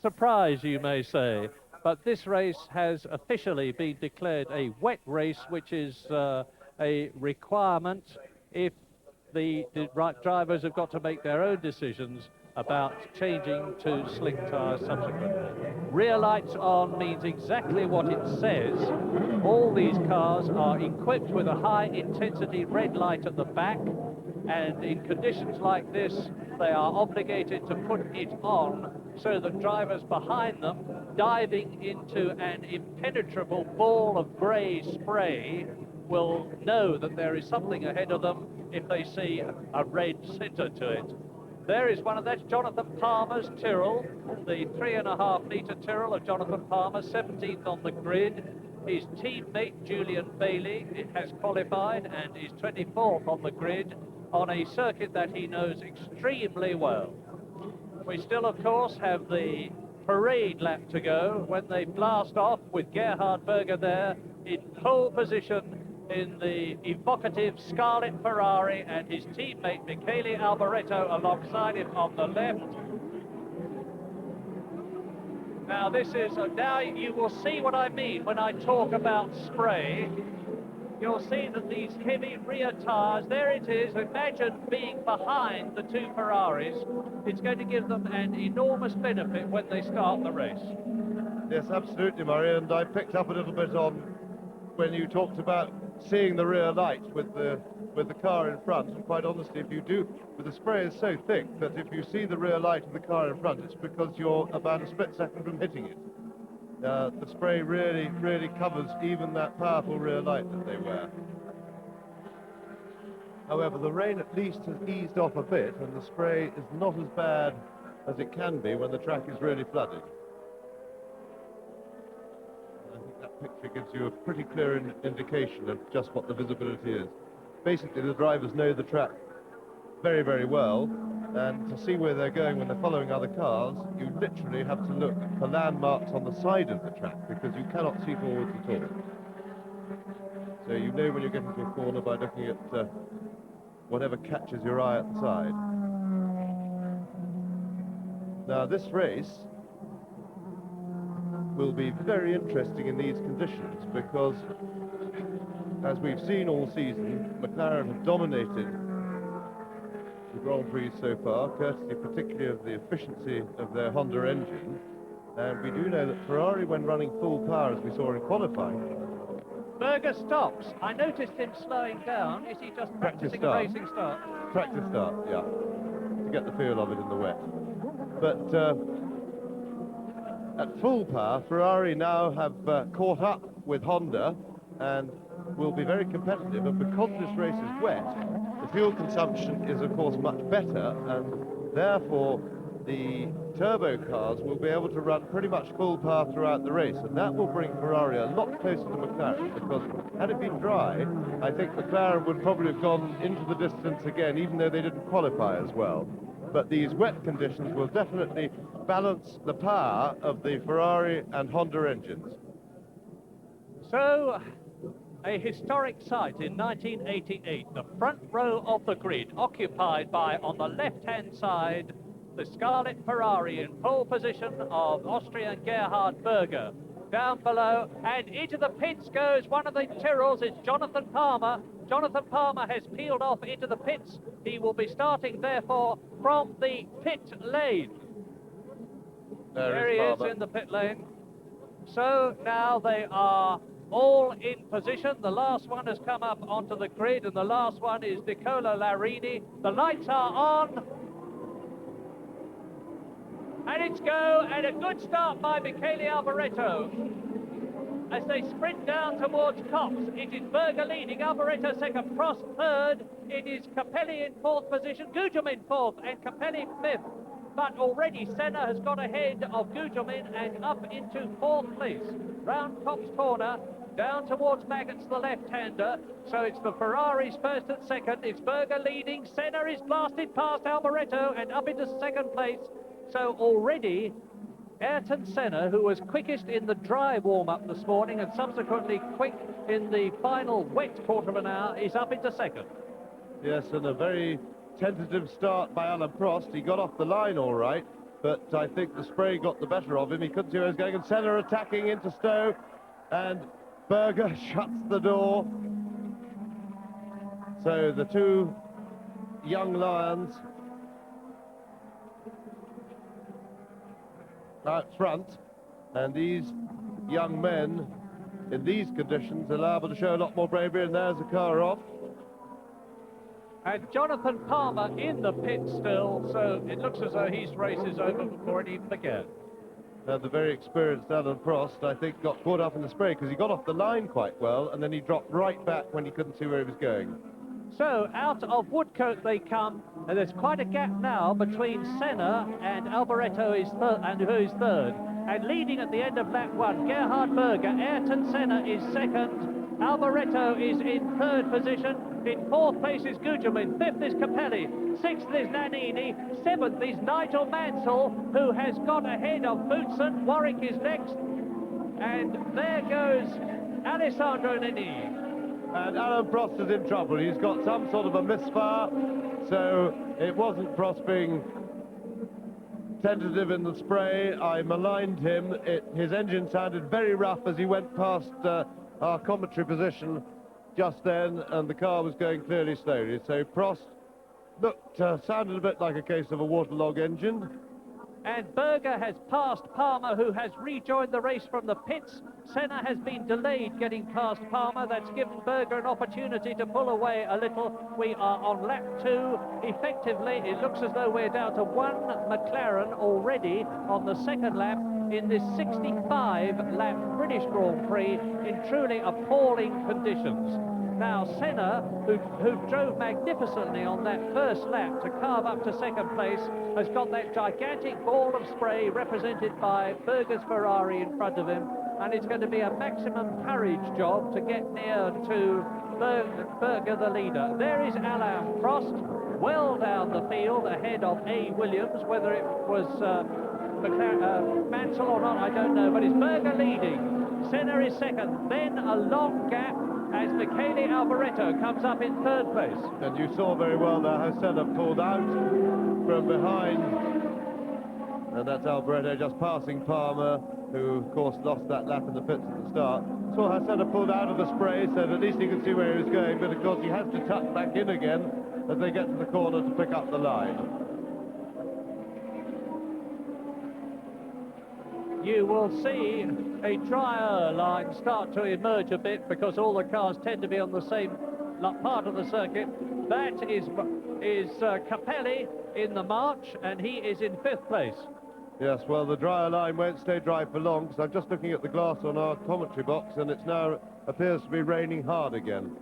surprise, you may say. But this race has officially been declared a wet race, which is a requirement if the right drivers have got to make their own decisions about changing to slick tyres subsequently. Rear lights on means exactly what it says. All these cars are equipped with a high-intensity red light at the back, and in conditions like this, they are obligated to put it on so that drivers behind them, diving into an impenetrable ball of grey spray, will know that there is something ahead of them if they see a red centre to it. There is one of that's Jonathan Palmer's Tyrrell, the 3.5 litre Tyrrell of Jonathan Palmer, 17th on the grid. His teammate Julian Bailey has qualified and is 24th on the grid on a circuit that he knows extremely well. We still, of course, have the parade lap to go when they blast off with Gerhard Berger there in pole position in the evocative Scarlet Ferrari and his teammate Michele Alboreto alongside him on the left. Now this is, now you will see what I mean when I talk about spray. You'll see that these heavy rear tyres, there it is, imagine being behind the two Ferraris. It's going to give them an enormous benefit when they start the race. Yes, absolutely, Murray, and I picked up a little bit on when you talked about seeing the rear light with the car in front, and quite honestly, if you do, the spray is so thick that if you see the rear light of the car in front, it's because you're about a split second from hitting it. The spray really covers even that powerful rear light that they wear. However, the rain at least has eased off a bit, and the spray is not as bad as it can be when the track is really flooded. I think that picture gives you a pretty clear indication of just what the visibility is. Basically, the drivers know the track very well, and to see where they're going when they're following other cars, you literally have to look for landmarks on the side of the track because you cannot see forwards at all. So you know when you get into a corner by looking at whatever catches your eye at the side. Now this race will be very interesting in these conditions because, as we've seen all season, McLaren have dominated the Grand Prix so far, courtesy particularly of the efficiency of their Honda engine. And we do know that Ferrari, when running full power, as we saw in qualifying... Berger stops. I noticed him slowing down. Is he just practicing a racing start? Practice start, yeah, to get the feel of it in the wet. But at full power, Ferrari now have caught up with Honda and will be very competitive, and because this race is wet, the fuel consumption is of course much better, and therefore the turbo cars will be able to run pretty much full power throughout the race, and that will bring Ferrari a lot closer to McLaren, because had it been dry, I think McLaren would probably have gone into the distance again, even though they didn't qualify as well. But these wet conditions will definitely balance the power of the Ferrari and Honda engines. So, a historic sight in 1988, the front row of the grid occupied by, on the left-hand side, the Scarlet Ferrari in pole position of Austrian Gerhard Berger. Down below, and into the pits goes one of the Tyrrells, it's Jonathan Palmer. Jonathan Palmer has peeled off into the pits. He will be starting, therefore, from the pit lane. There he is in the pit lane. So now they are all in position. The last one has come up onto the grid, and the last one is Nicola Larini. The lights are on. And it's go, and a good start by Michele Alboreto. As they sprint down towards Cox, it is Berger leading, Alboreto second, Prost third. It is Capelli in fourth position, Gugelmin fourth, and Capelli fifth. But already Senna has got ahead of Gugelmin and up into fourth place. Round Cox corner, down towards Maggots, the left-hander. So it's the Ferraris first and second. It's Berger leading. Senna is blasted past Alboreto and up into second place. So already Ayrton Senna, who was quickest in the dry warm-up this morning and subsequently quick in the final wet quarter of an hour, is up into second. Yes, and a very tentative start by Alain Prost. He got off the line all right, but I think the spray got the better of him. He couldn't see where he was going, and Senna attacking into Stowe, and Berger shuts the door. So the two young lions out front, and these young men in these conditions are liable to show a lot more bravery, and there's the car off. And Jonathan Palmer in the pit still, so it looks as though his race is over before it even began. The very experienced Alain Prost, I think, got caught up in the spray because he got off the line quite well, and then he dropped right back when he couldn't see where he was going. So out of Woodcote they come, and there's quite a gap now between Senna and Alboreto who is third. And leading at the end of lap 1, Gerhard Berger. Ayrton Senna is second. Alboreto is in third position. In fourth place is Gugelmin. Fifth is Capelli. Sixth is Nannini. Seventh is Nigel Mansell, who has got ahead of Boutsen. Warwick is next. And there goes Alessandro Nannini. And Alain Prost is in trouble. He's got some sort of a misfire, so it wasn't Prost being tentative in the spray. I maligned him. His engine sounded very rough as he went past our commentary position just then, and the car was going clearly slowly. So Prost sounded a bit like a case of a waterlogged engine. And Berger has passed Palmer, who has rejoined the race from the pits. Senna has been delayed getting past Palmer. That's given Berger an opportunity to pull away a little. We are on lap 2. Effectively, it looks as though we're down to one McLaren already on the second lap in this 65-lap British Grand Prix in truly appalling conditions. Now, Senna, who drove magnificently on that first lap to carve up to second place, has got that gigantic ball of spray represented by Berger's Ferrari in front of him, and it's going to be a maximum courage job to get near to Berger, the leader. There is Alain Prost, well down the field, ahead of A. Williams. Whether it was Mansell or not, I don't know, but it's Berger leading. Senna is second, then a long gap as Michele Alboreto comes up in third place. And you saw very well there how Senna pulled out from behind, and that's Alboreto just passing Palmer, who of course lost that lap in the pits at the start. Saw how Senna pulled out of the spray, so at least he could see where he was going, but of course he has to tuck back in again as they get to the corner to pick up the line. You will see a drier line start to emerge a bit because all the cars tend to be on the same part of the circuit. That is Capelli in the March, and he is in fifth place. Yes, well, the drier line won't stay dry for long, because I'm just looking at the glass on our commentary box, and it's now appears to be raining hard again.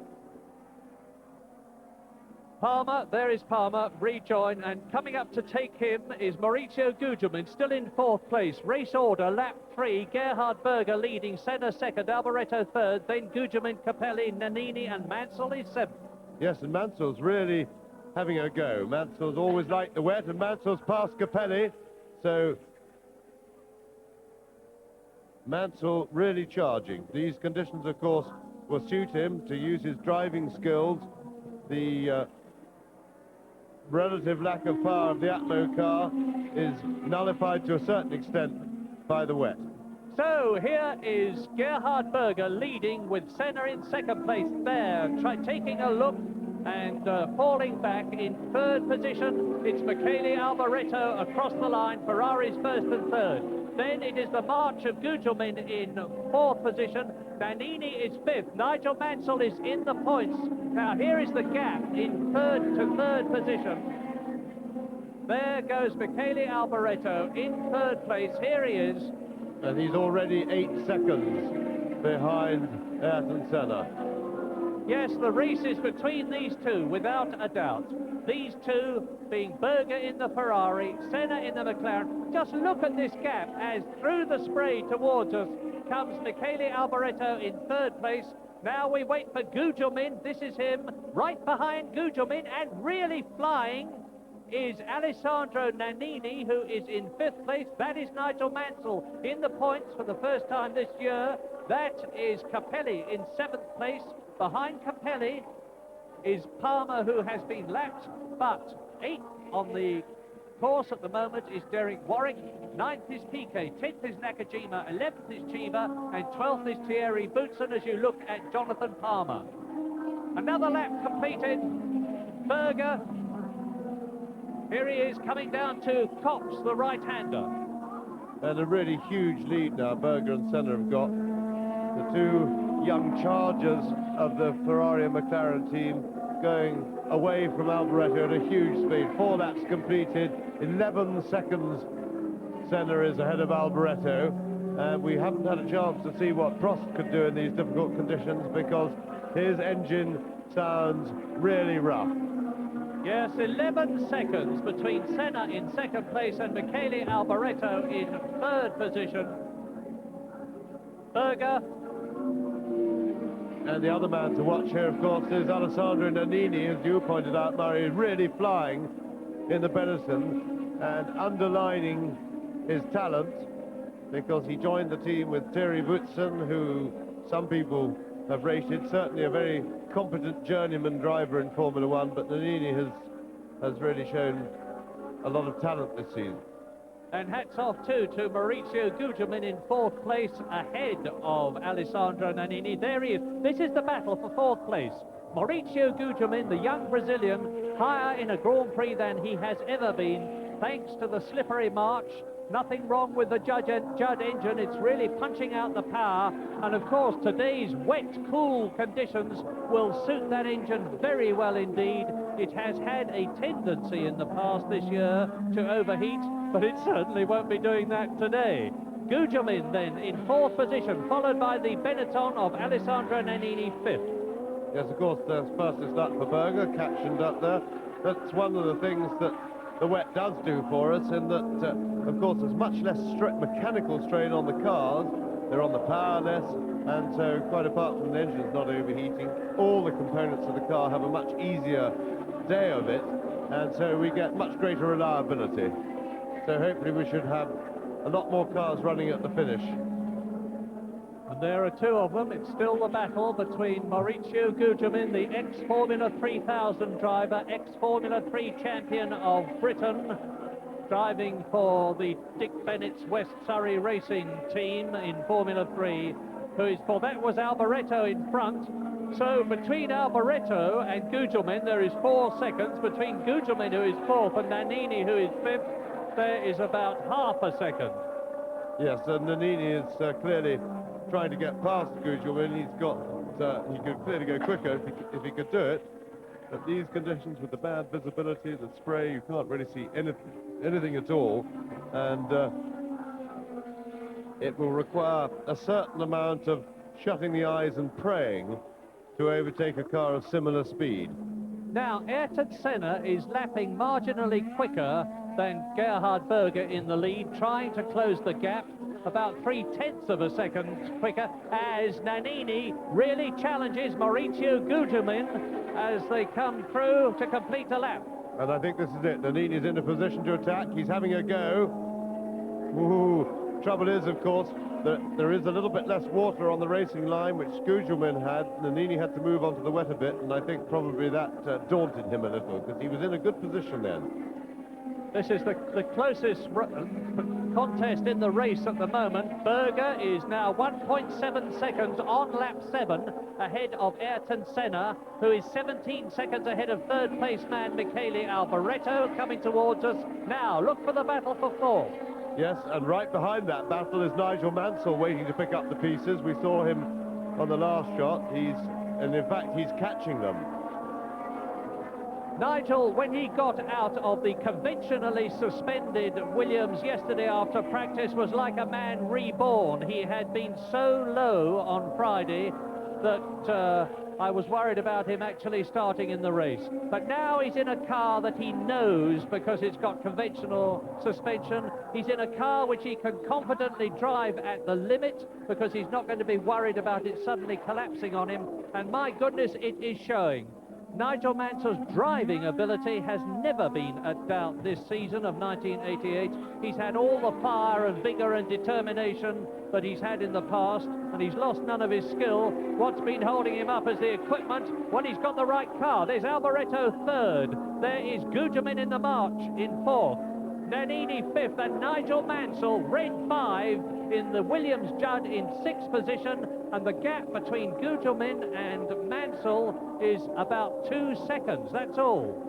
Palmer, there is Palmer, rejoin, and coming up to take him is Maurizio Gugelmin, still in fourth place. Race order, lap 3, Gerhard Berger leading, Senna second, Alboreto third, then Gugelmin, Capelli, Nannini, and Mansell is seventh. Yes, and Mansell's really having a go. Mansell's always liked the wet, and Mansell's past Capelli, so Mansell really charging. These conditions, of course, will suit him to use his driving skills. The relative lack of power of the Atmo car is nullified to a certain extent by the wet. So here is Gerhard Berger leading with Senna in second place there, taking a look and falling back in third position. It's Michele Alboreto across the line, Ferrari's first and third. Then it is the march of Gugelmin in fourth position. Nannini is fifth. Nigel Mansell is in the points. Now here is the gap in third to third position. There goes Michele Alboreto in third place. Here he is. And he's already 8 seconds behind Ayrton Senna. Yes, the race is between these two, without a doubt. These two being Berger in the Ferrari, Senna in the McLaren. Just look at this gap as through the spray towards us comes Michele Alboreto in third place. Now we wait for Gugelmin. This is him right behind Gugelmin, and really flying is Alessandro Nannini, who is in fifth place. That is Nigel Mansell in the points for the first time this year. That is Capelli in seventh place. Behind Capelli is Palmer, who has been lapped, but 8th on the course at the moment is Derek Warwick, 9th is Piquet, 10th is Nakajima, 11th is Chiva, and 12th is Thierry Boutsen as you look at Jonathan Palmer. Another lap completed. Berger, here he is coming down to Cox, the right-hander. And a really huge lead now Berger and Senna have got. The two young chargers of the Ferrari and McLaren team going away from Alboreto at a huge speed. 4 laps completed, 11 seconds Senna is ahead of Alboreto. We haven't had a chance to see what Prost could do in these difficult conditions because his engine sounds really rough. Yes, 11 seconds between Senna in 2nd place and Michele Alboreto in 3rd position. Berger. And the other man to watch here, of course, is Alessandro Nannini, as you pointed out, Murray, really flying in the Benetton and underlining his talent because he joined the team with Thierry Boutsen, who some people have rated certainly a very competent journeyman driver in Formula One, but Nannini has really shown a lot of talent this season. And hats off too to Maurizio Gugelmin in 4th place ahead of Alessandro Nannini. There he is. This is the battle for 4th place. Maurizio Gugelmin, the young Brazilian, higher in a Grand Prix than he has ever been, thanks to the slippery March. Nothing wrong with the Judd engine. It's really punching out the power. And of course, today's wet, cool conditions will suit that engine very well indeed. It has had a tendency in the past this year to overheat, but it certainly won't be doing that today. Gugelmin then in 4th position, followed by the Benetton of Alessandro Nannini 5th. Yes, of course, the fastest lap for Berger, captioned up there. That's one of the things that the wet does do for us, in that, of course, there's much less mechanical strain on the cars. They're on the power less, and so quite apart from the engines not overheating, all the components of the car have a much easier day of it, and so we get much greater reliability. So hopefully we should have a lot more cars running at the finish. And there are 2 of them. It's still the battle between Maurizio Gugelmin, the ex-Formula 3000 driver, ex-Formula 3 champion of Britain, driving for the Dick Bennett's West Surrey Racing team in Formula 3, who is, for that was Alboreto in front. So between Alboreto and Gugelmin, there is 4 seconds. Between Gugelmin, who is 4th, and Nannini, who is 5th, there is about half a second. Yes, and Nannini is clearly trying to get past Gugelmin. He could clearly go quicker if he could do it. But these conditions with the bad visibility, the spray, you can't really see anything at all. And it will require a certain amount of shutting the eyes and praying to overtake a car of similar speed. Now, Ayrton Senna is lapping marginally quicker than Gerhard Berger in the lead, trying to close the gap about 3/10 of a second quicker, as Nannini really challenges Maurizio Gugelmin as they come through to complete the lap. And I think this is it. Nannini's in a position to attack. He's having a go. Ooh. Trouble is, of course, that there is a little bit less water on the racing line, which Gugelmin had. Nannini had to move onto the wet a bit, and I think probably that daunted him a little, because he was in a good position then. This is the closest contest in the race at the moment. Berger is now 1.7 seconds on lap 7 ahead of Ayrton Senna, who is 17 seconds ahead of 3rd place man Michele Alboreto coming towards us. Now look for the battle for 4th. Yes, and right behind that battle is Nigel Mansell waiting to pick up the pieces. We saw him on the last shot. And in fact he's catching them. Nigel, when he got out of the conventionally suspended Williams yesterday after practice, was like a man reborn. He had been so low on Friday that I was worried about him actually starting in the race. But now he's in a car that he knows because it's got conventional suspension. He's in a car which he can confidently drive at the limit because he's not going to be worried about it suddenly collapsing on him. And my goodness, it is showing. Nigel Mansell's driving ability has never been a doubt this season of 1988. He's had all the fire and vigour and determination that he's had in the past, and he's lost none of his skill. What's been holding him up is the equipment when he's got the right car. There's Alboreto 3rd. There is Gugelmin in the March in 4th. Nannini 5th, and Nigel Mansell, red 5, in the Williams Judd in 6th position, and the gap between Gugelmin and Mansell is about 2 seconds, that's all.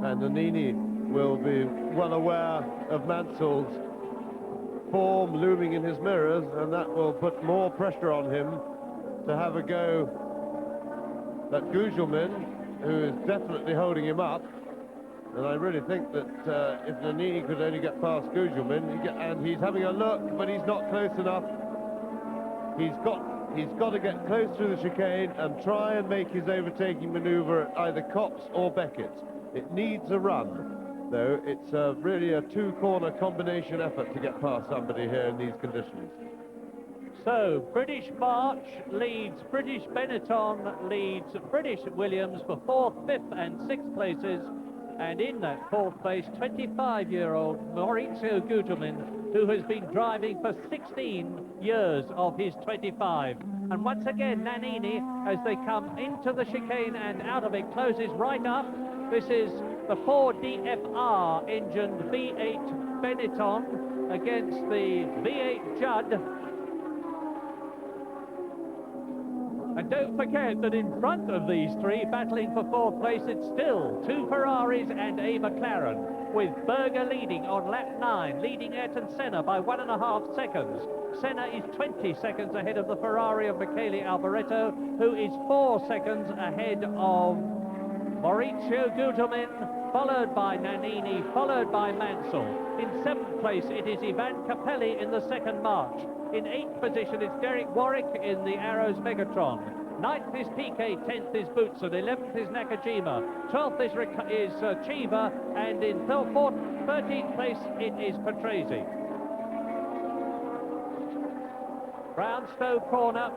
And Nannini will be well aware of Mansell's form looming in his mirrors, and that will put more pressure on him to have a go at Gugelmin, who is definitely holding him up. And I really think that if Nannini could only get past Gugelmin, and he's having a look, but he's not close enough. He's got to get close through the chicane and try and make his overtaking manoeuvre at either Copse or Beckett. It needs a run, though. It's really a two-corner combination effort to get past somebody here in these conditions. So, British March leads British Benetton, leads British Williams for 4th, 5th and 6th places. And in that 4th place, 25-year-old Maurizio Gugelmin, who has been driving for 16 years of his 25. And once again, Nannini, as they come into the chicane and out of it, closes right up. This is the 4DFR engined V8 Benetton against the V8 Judd. And don't forget that in front of these three battling for 4th place, it's still 2 Ferraris and a McLaren, with Berger leading on lap 9, leading Ayrton Senna by 1.5 seconds. Senna is 20 seconds ahead of the Ferrari of Michele Alboreto, who is 4 seconds ahead of Maurizio Gugelmin, followed by Nannini, followed by Mansell. In 7th place, it is Ivan Capelli in the 2nd March. In 8th position, it's Derek Warwick in the Arrows Megatron. 9th is Piquet, 10th is Boutsen, 11th is Nakajima, 12th is Chiva, and in 13th place, it is Patrese. Brownstow corner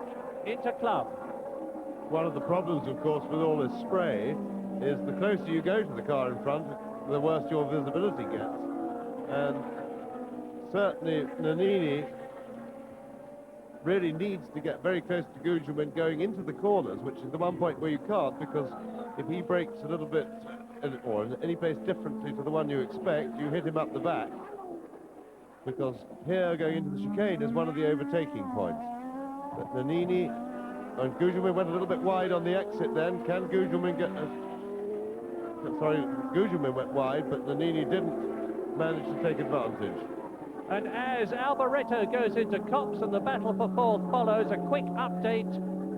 into club. One of the problems, of course, with all this spray is the closer you go to the car in front, the worse your visibility gets. And certainly Nannini really needs to get very close to Gugelmin going into the corners, which is the one point where you can't, because if he brakes a little bit, or in any place differently to the one you expect, you hit him up the back. Because here, going into the chicane, is one of the overtaking points. But Nannini and Gugelmin went a little bit wide on the exit then. Can Gugelmin get... sorry, Gugelmin went wide, but Nannini didn't manage to take advantage. And as Alboreto goes into Copse and the battle for 4th follows, a quick update.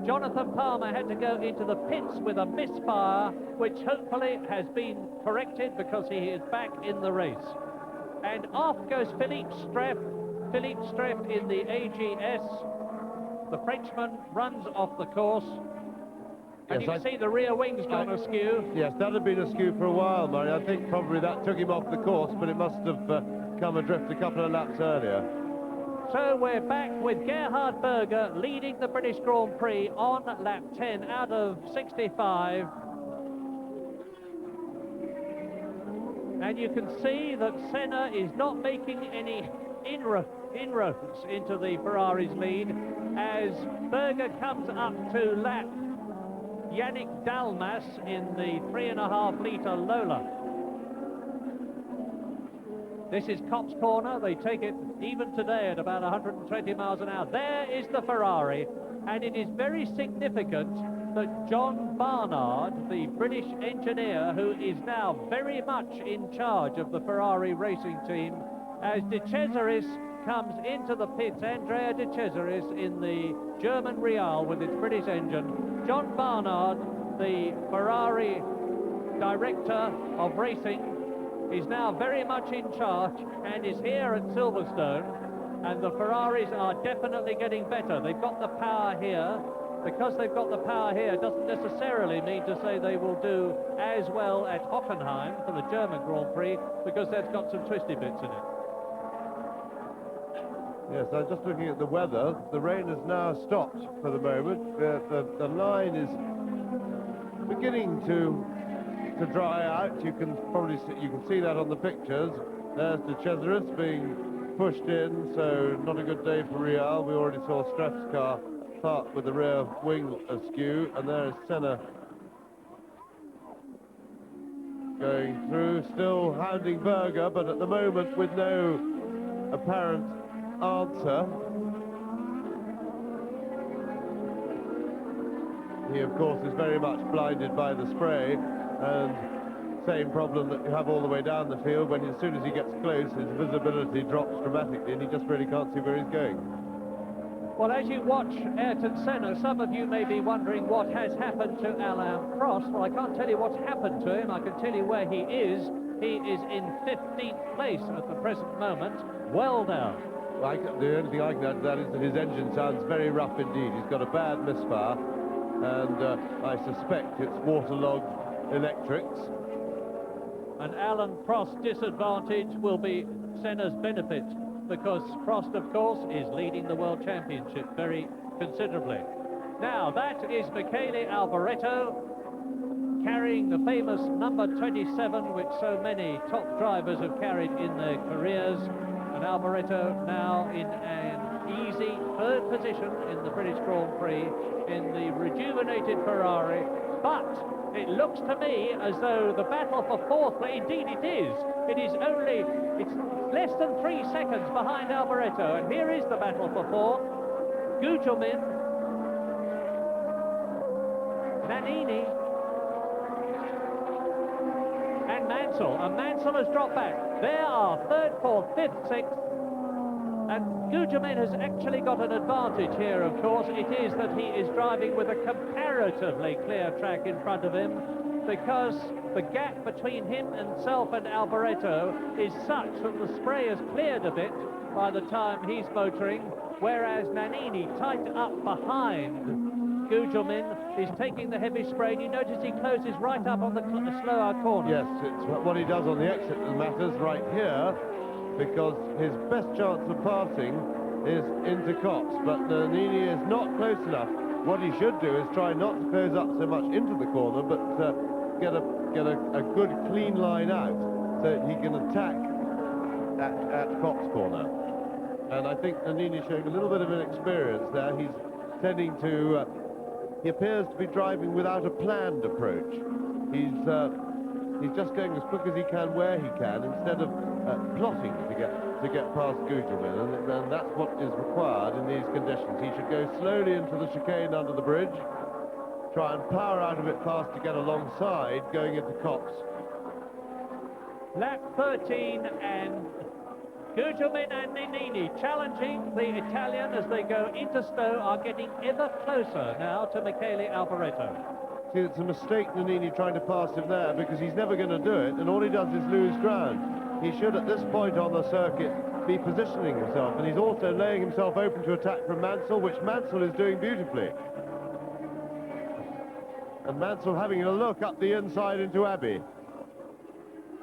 Jonathan Palmer had to go into the pits with a misfire, which hopefully has been corrected because he is back in the race. And off goes Philippe Streff. Philippe Streff in the AGS. The Frenchman runs off the course. And yes, you can see the rear wing's gone askew. Yes, that had been askew for a while, Murray. I think probably that took him off the course, but it must have come adrift a couple of laps earlier. So we're back with Gerhard Berger leading the British Grand Prix on lap 10 out of 65. And you can see that Senna is not making any inroads into the Ferrari's lead as Berger comes up to lap Yannick Dalmas in the 3.5-litre Lola. This is Copse corner. They take it even today at about 120 miles an hour. There is the Ferrari, and it is very significant that John Barnard, the British engineer, who is now very much in charge of the Ferrari racing team, as De Cesaris comes into the pits, Andrea De Cesaris in the German Real with its British engine. John Barnard, the Ferrari director of racing, is now very much in charge and is here at Silverstone, and the Ferraris are definitely getting better. They've got the power here. Because they've got the power here doesn't necessarily mean to say they will do as well at Hockenheim for the German Grand Prix, because that's got some twisty bits in it. Yes, I'm just looking at the weather. The rain has now stopped for the moment. The line is beginning to dry out. You can probably see that on the pictures. There's De Cesaris being pushed in, so not a good day for Real. We already saw Streff's car parked with the rear wing askew, and there is Senna going through, still hounding Berger, but at the moment with no apparent answer. He, of course, is very much blinded by the spray, and same problem that you have all the way down the field. When as soon as he gets close, his visibility drops dramatically, and he just really can't see where he's going. Well, as you watch Ayrton Senna, some of you may be wondering what has happened to Alain Prost. Well, I can't tell you what's happened to him. I can tell you where he is. He is in 15th place at the present moment, well down. Well, the only thing I can add to that is that his engine sounds very rough indeed. He's got a bad misfire, and I suspect it's waterlogged electrics. And Alain Prost's disadvantage will be Senna's benefit, because Prost, of course, is leading the World Championship very considerably. Now, that is Michele Alboreto carrying the famous number 27, which so many top drivers have carried in their careers. And Alboreto now in an easy third position in the British Grand Prix in the rejuvenated Ferrari. But it looks to me as though the battle for fourth place, indeed it is. It's less than 3 seconds behind Alboreto, and here is the battle for fourth. Gugelmin, Nannini, and Mansell. And Mansell has dropped back. There are third, fourth, fifth, sixth. And Gugelmin has actually got an advantage here, of course. It is that he is driving with a comparatively clear track in front of him, because the gap between himself and Alboreto is such that the spray has cleared a bit by the time he's motoring, whereas Nannini, tight up behind Gugelmin, is taking the heavy spray. And you notice he closes right up on the slower corner. Yes, it's what he does on the exit that matters right here, because his best chance of passing is into Cox, but Nannini is not close enough. What he should do is try not to close up so much into the corner, but get a good clean line out so that he can attack at Cox corner. And I think Nannini's showing a little bit of inexperience there. He's tending to he appears to be driving without a planned approach. He's just going as quick as he can where he can, instead of plotting to get past Gugelmin, and that's what is required in these conditions. He should go slowly into the chicane under the bridge, try and power out of it fast to get alongside, going into Cox. Lap 13, and Gugelmin and Nannini challenging the Italian as they go into Stowe, are getting ever closer now to Michele Alboreto. See, it's a mistake, Nannini, trying to pass him there, because he's never going to do it, and all he does is lose ground. He should, at this point on the circuit, be positioning himself, and he's also laying himself open to attack from Mansell, which Mansell is doing beautifully. And Mansell having a look up the inside into Abbey.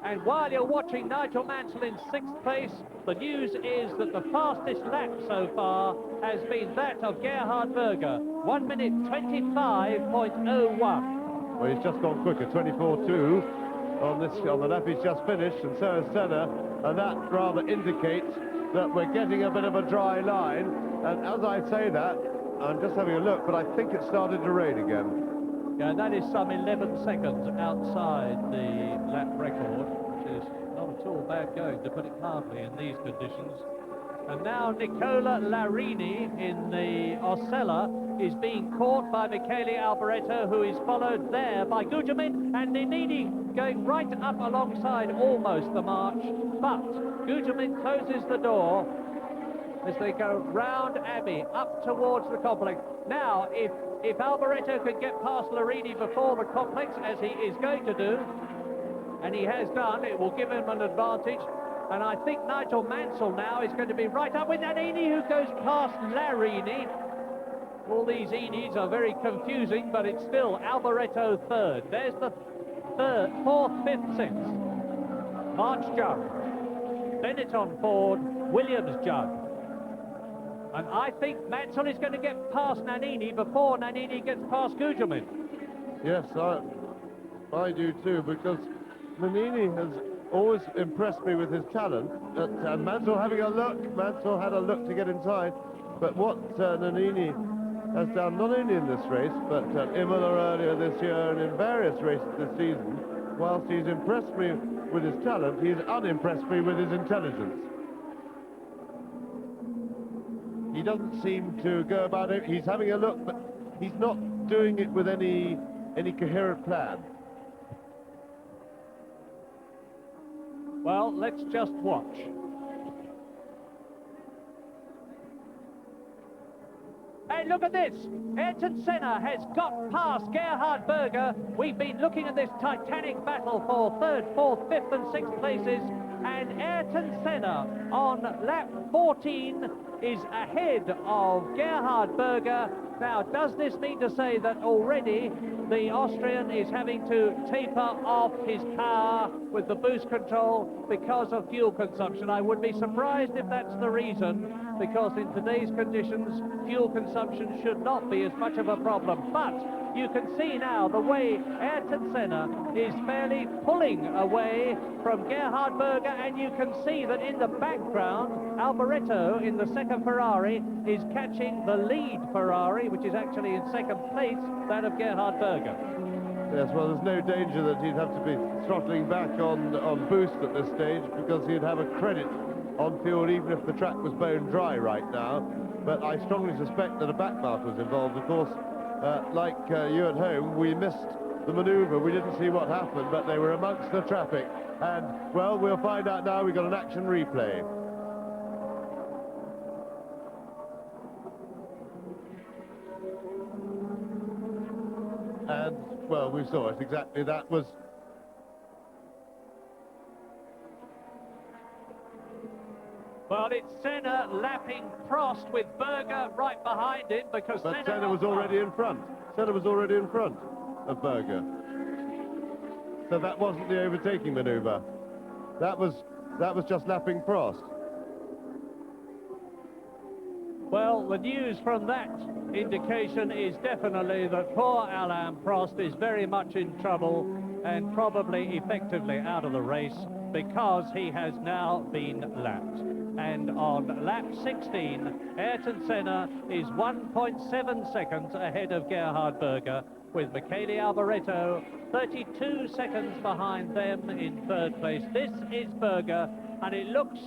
And while you're watching Nigel Mansell in 6th place, the news is that the fastest lap so far has been that of Gerhard Berger, 1 minute 25.01. Well, he's just gone quicker, 24.2 on the lap he's just finished, and so is Senna, and that rather indicates that we're getting a bit of a dry line. And as I say that, I'm just having a look, but I think it started to rain again. Yeah, that is some 11 seconds outside the lap record, which is not at all bad going, to put it mildly, in these conditions. And now Nicola Larini in the Osella is being caught by Michele Alboreto, who is followed there by Gugelmin, and Nannini going right up alongside almost the March. But Gugelmin closes the door as they go round Abbey up towards the complex. Now, if Alboreto can get past Larini before the complex, as he is going to do, and he has done, it will give him an advantage. And I think Nigel Mansell now is going to be right up with Nannini, who goes past Larini. All these Enid's are very confusing, but it's still Alboreto third. There's the third, fourth, fifth, sixth. March jug. Benetton Ford, Williams jug. And I think Mansell is going to get past Nannini before Nannini gets past Gugelmin. Yes, I do too, because Nannini has always impressed me with his talent, and Mansell having a look. Mansell had a look to get inside, but what Nannini has done, not only in this race, but at Imola earlier this year and in various races this season, whilst he's impressed me with his talent, he's unimpressed me with his intelligence. He doesn't seem to go about it. He's having a look, but he's not doing it with any coherent plan. Well, let's just watch. Hey, look at this. Ayrton Senna has got past Gerhard Berger. We've been looking at this titanic battle for 3rd, 4th, 5th and 6th places. And Ayrton Senna on lap 14 is ahead of Gerhard Berger. Now, does this mean to say that already the Austrian is having to taper off his power with the boost control because of fuel consumption? I would be surprised if that's the reason, because in today's conditions, fuel consumption should not be as much of a problem. But you can see now the way Ayrton Senna is fairly pulling away from Gerhard Berger, and you can see that in the background, Alboreto in the second Ferrari is catching the lead Ferrari, which is actually in second place, that of Gerhard Berger. Yes, well, there's no danger that he'd have to be throttling back on boost at this stage, because he'd have a credit on fuel even if the track was bone dry right now. But I strongly suspect that a back mount was involved. Of course, like you at home, we missed the manoeuvre. We didn't see what happened, but they were amongst the traffic. And, well, we'll find out now. We've got an action replay. And, well, we saw it exactly. That was... Well, it's Senna lapping Prost with Berger right behind him, because But Senna was already in front. Senna was already in front of Berger. So that wasn't the overtaking manoeuvre. That was just lapping Prost. Well, the news from that indication is definitely that poor Alain Prost is very much in trouble and probably effectively out of the race, because he has now been lapped. And on lap 16, Ayrton Senna is 1.7 seconds ahead of Gerhard Berger, with Michele Alboreto 32 seconds behind them in third place. This is Berger, and it looks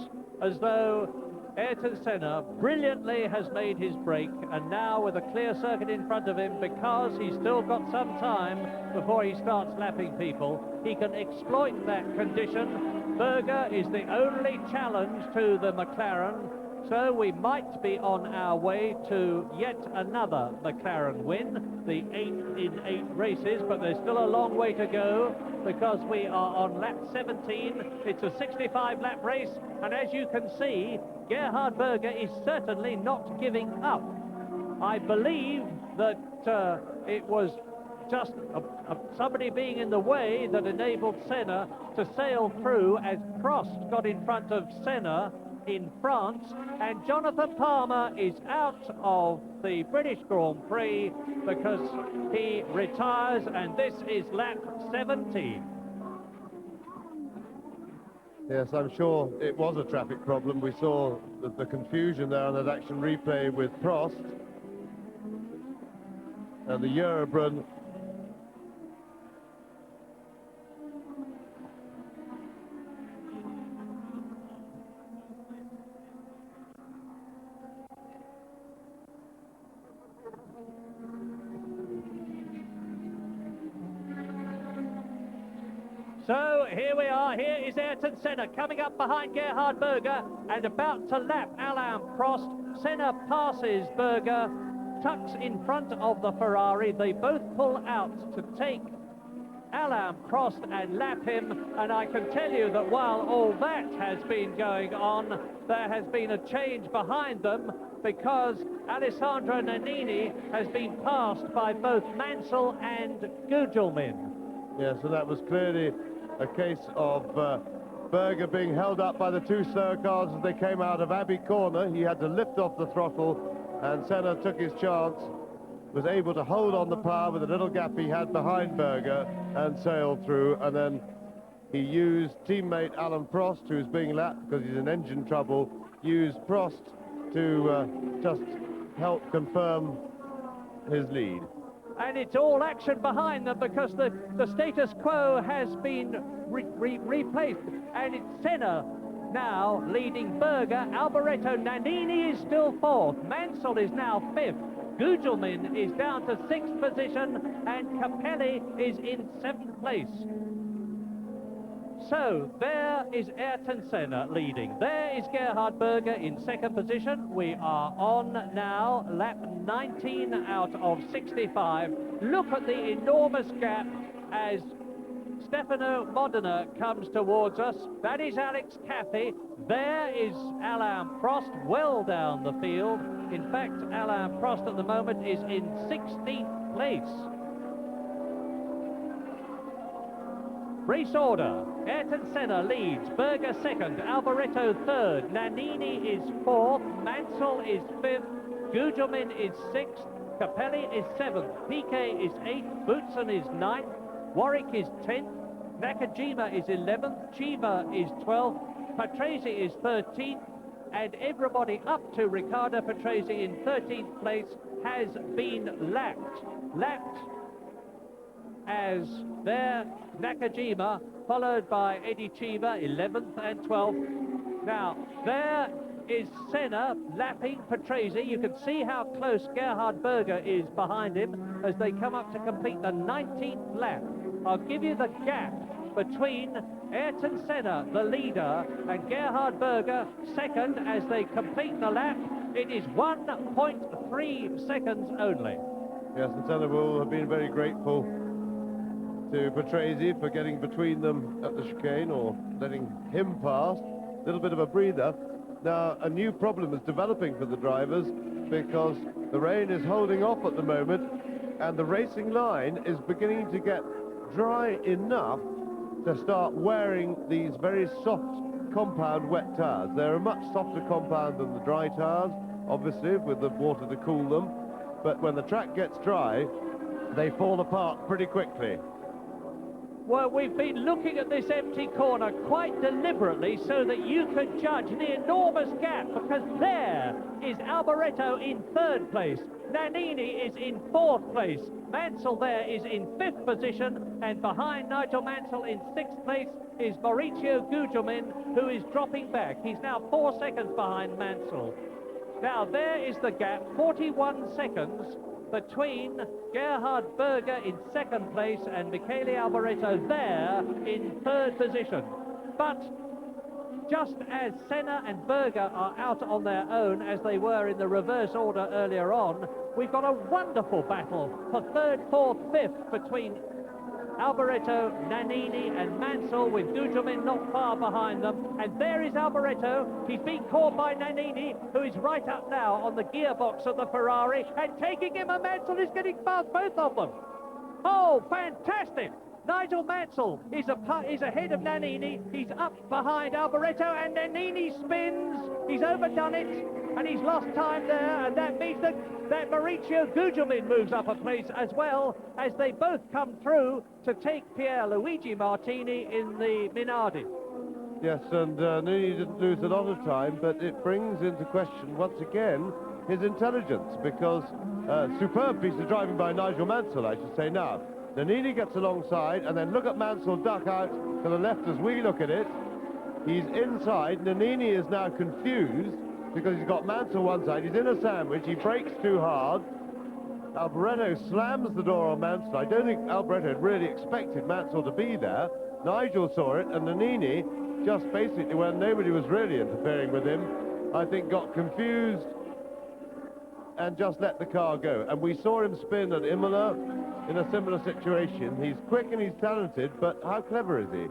as though Ayrton Senna brilliantly has made his break, and now with a clear circuit in front of him, because he's still got some time before he starts lapping people, he can exploit that condition. Berger is the only challenge to the McLaren, so we might be on our way to yet another McLaren win, the 8th in 8 races, but there's still a long way to go, because we are on lap 17. It's a 65-lap race, and as you can see, Gerhard Berger is certainly not giving up. I believe that it was just somebody being in the way that enabled Senna to sail through, as Prost got in front of Senna in France, and Jonathan Palmer is out of the British Grand Prix because he retires, and this is lap 17. Yes, I'm sure it was a traffic problem. We saw the confusion there on that action replay with Prost. And the Gerhard. So here we are. Here is Ayrton Senna coming up behind Gerhard Berger and about to lap Alain Prost. Senna passes Berger, tucks in front of the Ferrari. They both pull out to take Alain Prost and lap him, and I can tell you that while all that has been going on, there has been a change behind them, because Alessandro Nannini has been passed by both Mansell and Gugelmin. Yeah, so that was clearly a case of Berger being held up by the two slower cars as they came out of Abbey Corner. He had to lift off the throttle, and Senna took his chance, was able to hold on the power with a little gap he had behind Berger and sailed through, and then he used teammate Alain Prost, who's being lapped because he's in engine trouble, used Prost to just help confirm his lead. And it's all action behind them because the status quo has been replaced. And it's Senna now leading Berger. Alboreto, Nannini is still fourth. Mansell is now fifth. Gugelmin is down to sixth position, and Capelli is in seventh place. So there is Ayrton Senna leading. There is Gerhard Berger in second position. We are on now lap 19 out of 65. Look at the enormous gap as Stefano Modena comes towards us. That is Alex Caffey. There is Alain Prost well down the field. In fact, Alain Prost at the moment is in 16th place. Race order: Ayrton Senna leads, Berger second, Alboreto third, Nannini is fourth, Mansell is fifth, Gugelmin is sixth, Capelli is seventh, Piquet is eighth, Boutsen is ninth, Warwick is 10th, Nakajima is 11th, Chiva is 12th, Patrese is 13th, and everybody up to Riccardo Patrese in 13th place has been lapped as there Nakajima, followed by Eddie Chiva, 11th and 12th. Now, there is Senna lapping Patrese. You can see how close Gerhard Berger is behind him as they come up to complete the 19th lap. I'll give you the gap between Ayrton Senna, the leader, and Gerhard Berger, second, as they complete the lap. It is 1.3 seconds only. Yes, and Senna will have been very grateful to Patrese for getting between them at the chicane, or letting him pass. A little bit of a breather. Now, a new problem is developing for the drivers because the rain is holding off at the moment, and the racing line is beginning to get dry enough to start wearing these very soft compound wet tires. They're a much softer compound than the dry tires, obviously, with the water to cool them, but when the track gets dry, they fall apart pretty quickly. Well, we've been looking at this empty corner quite deliberately so that you could judge the enormous gap, because there is Alboreto in third place, Nannini is in fourth place, Mansell there is in fifth position, and behind Nigel Mansell in sixth place is Maurizio Gugelmin, who is dropping back. He's now 4 seconds behind Mansell. Now there is the gap, 41 seconds between Gerhard Berger in second place and Michele Alboreto there in third position. But just as Senna and Berger are out on their own, as they were in the reverse order earlier on, we've got a wonderful battle for third, fourth, fifth between Alboreto, Nannini and Mansell, with Gugelmin not far behind them. And there is Alboreto. He's being caught by Nannini, who is right up now on the gearbox of the Ferrari, and taking him, and Mansell is getting past both of them. Oh, fantastic! Nigel Mansell is ahead of Nannini. He's up behind Alboreto, and Nannini spins. He's overdone it, and he's lost time there, and that means that Maurizio Gugelmin moves up a place as well, as they both come through to take Pierluigi Martini in the Minardi. Yes, and Nannini didn't lose a lot of time, but it brings into question once again his intelligence, because superb piece of driving by Nigel Mansell, I should say. Now, Nannini gets alongside, and then look at Mansell duck out to the left as we look at it. He's inside. Nannini is now confused because he's got Mansell one side. He's in a sandwich. He brakes too hard. Alboreto slams the door on Mansell. I don't think Alboreto had really expected Mansell to be there. Nigel saw it, and Nannini, just basically when nobody was really interfering with him, I think got confused and just let the car go. And we saw him spin at Imola in a similar situation. He's quick and he's talented, but how clever is he?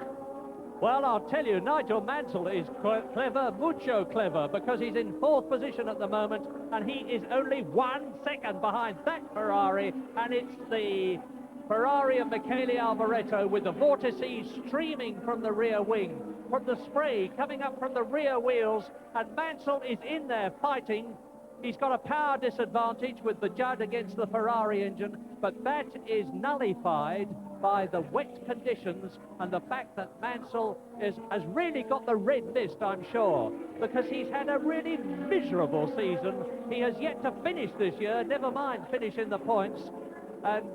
Well, I'll tell you, Nigel Mansell is clever, mucho clever, because he's in fourth position at the moment, and he is only 1 second behind that Ferrari, and it's the Ferrari of Michele Alboreto with the vortices streaming from the rear wing, from the spray coming up from the rear wheels, and Mansell is in there fighting. He's got a power disadvantage with the Judd against the Ferrari engine, but that is nullified by the wet conditions and the fact that Mansell has really got the red mist, I'm sure, because he's had a really miserable season. He has yet to finish this year, never mind finish in the points. And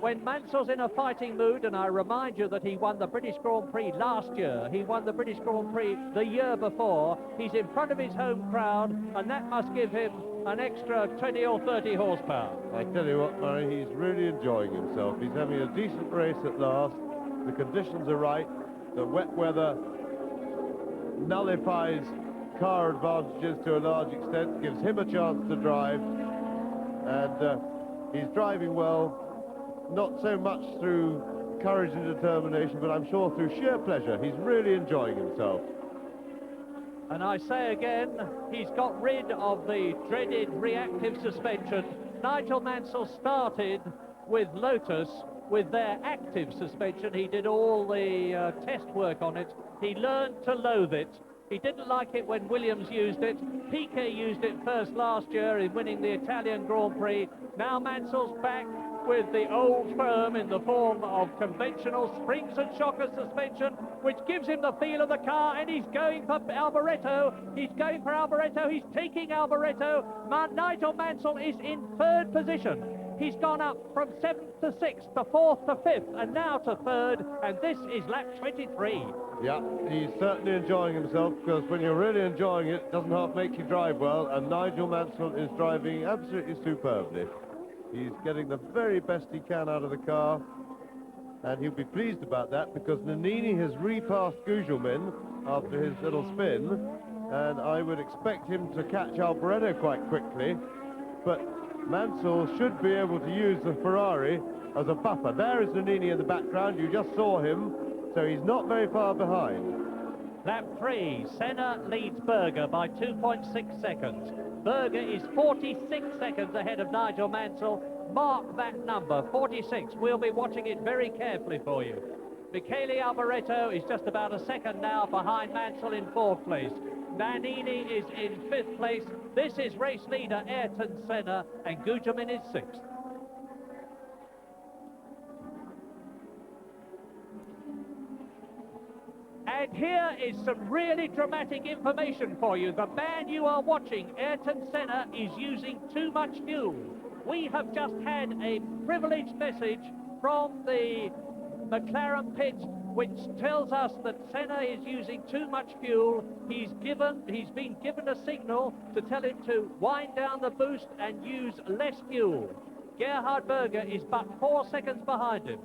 when Mansell's in a fighting mood, and I remind you that he won the British Grand Prix last year, he won the British Grand Prix the year before, he's in front of his home crowd, and that must give him an extra 20 or 30 horsepower. I tell you what, Murray, he's really enjoying himself. He's having a decent race at last. The conditions are right. The wet weather nullifies car advantages to a large extent, gives him a chance to drive, and he's driving well, not so much through courage and determination, but I'm sure through sheer pleasure. He's really enjoying himself. And I say again, he's got rid of the dreaded reactive suspension. Nigel Mansell started with Lotus with their active suspension. He did all the test work on it. He learned to loathe it. He didn't like it when Williams used it. Piquet used it first last year in winning the Italian Grand Prix. Now Mansell's back with the old firm in the form of conventional springs and shocker suspension, which gives him the feel of the car, and he's going for Alboreto. He's going for Alboreto. He's taking Alboreto. Nigel Mansell is in third position. He's gone up from 7th to 6th to 4th to 5th and now to 3rd, and this is lap 23. Yeah, he's certainly enjoying himself, because when you're really enjoying it, it doesn't half make you drive well, and Nigel Mansell is driving absolutely superbly. He's getting the very best he can out of the car, and he'll be pleased about that, because Nannini has repassed Gugelmin after his little spin, and I would expect him to catch Alboreto quite quickly, but Mansell should be able to use the Ferrari as a buffer. There is Nannini in the background. You just saw him, so he's not very far behind. Lap 3, Senna leads Berger by 2.6 seconds. Berger is 46 seconds ahead of Nigel Mansell. Mark that number, 46. We'll be watching it very carefully for you. Michele Alboreto is just about a second now behind Mansell in 4th place. Nannini is in 5th place. This is race leader Ayrton Senna, and Gugelmin is 6th. And here is some really dramatic information for you. The man you are watching, Ayrton Senna, is using too much fuel. We have just had a privileged message from the McLaren pit, which tells us that Senna is using too much fuel. He's been given a signal to tell him to wind down the boost and use less fuel. Gerhard Berger is but 4 seconds behind him.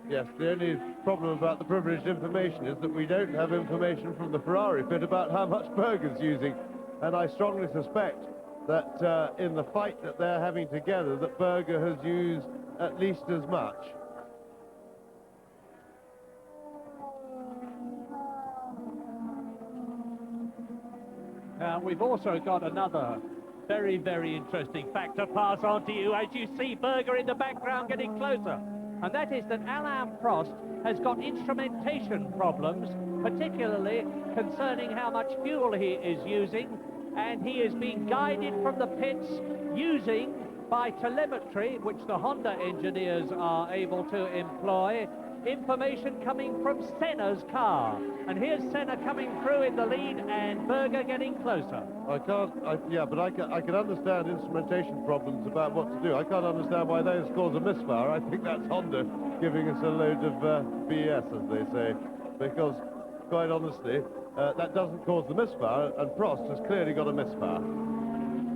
Yes, the only problem about the privileged information is that we don't have information from the Ferrari pit about how much Berger's using, and I strongly suspect that in the fight that they're having together, that Berger has used at least as much. Now, we've also got another very, very interesting fact to pass on to you as you see Berger in the background getting closer. And that is that Alain Prost has got instrumentation problems, particularly concerning how much fuel he is using, and he is being guided from the pits using, by telemetry, which the Honda engineers are able to employ, information coming from Senna's car. And here's Senna coming through in the lead, and Berger getting closer. I can understand instrumentation problems about what to do. I can't understand why those cause a misfire. I think that's Honda giving us a load of BS, as they say, because, quite honestly, that doesn't cause the misfire, and Prost has clearly got a misfire.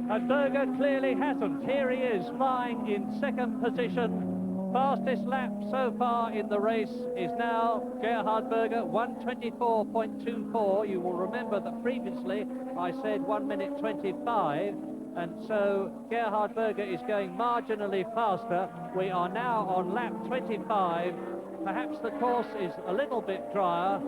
And Berger clearly hasn't. Here he is, flying in 2nd position. Fastest lap so far in the race is now Gerhard Berger, 1:24.24. You will remember that previously I said 1 minute 25, and so Gerhard Berger is going marginally faster. We are now on lap 25. Perhaps the course is a little bit drier,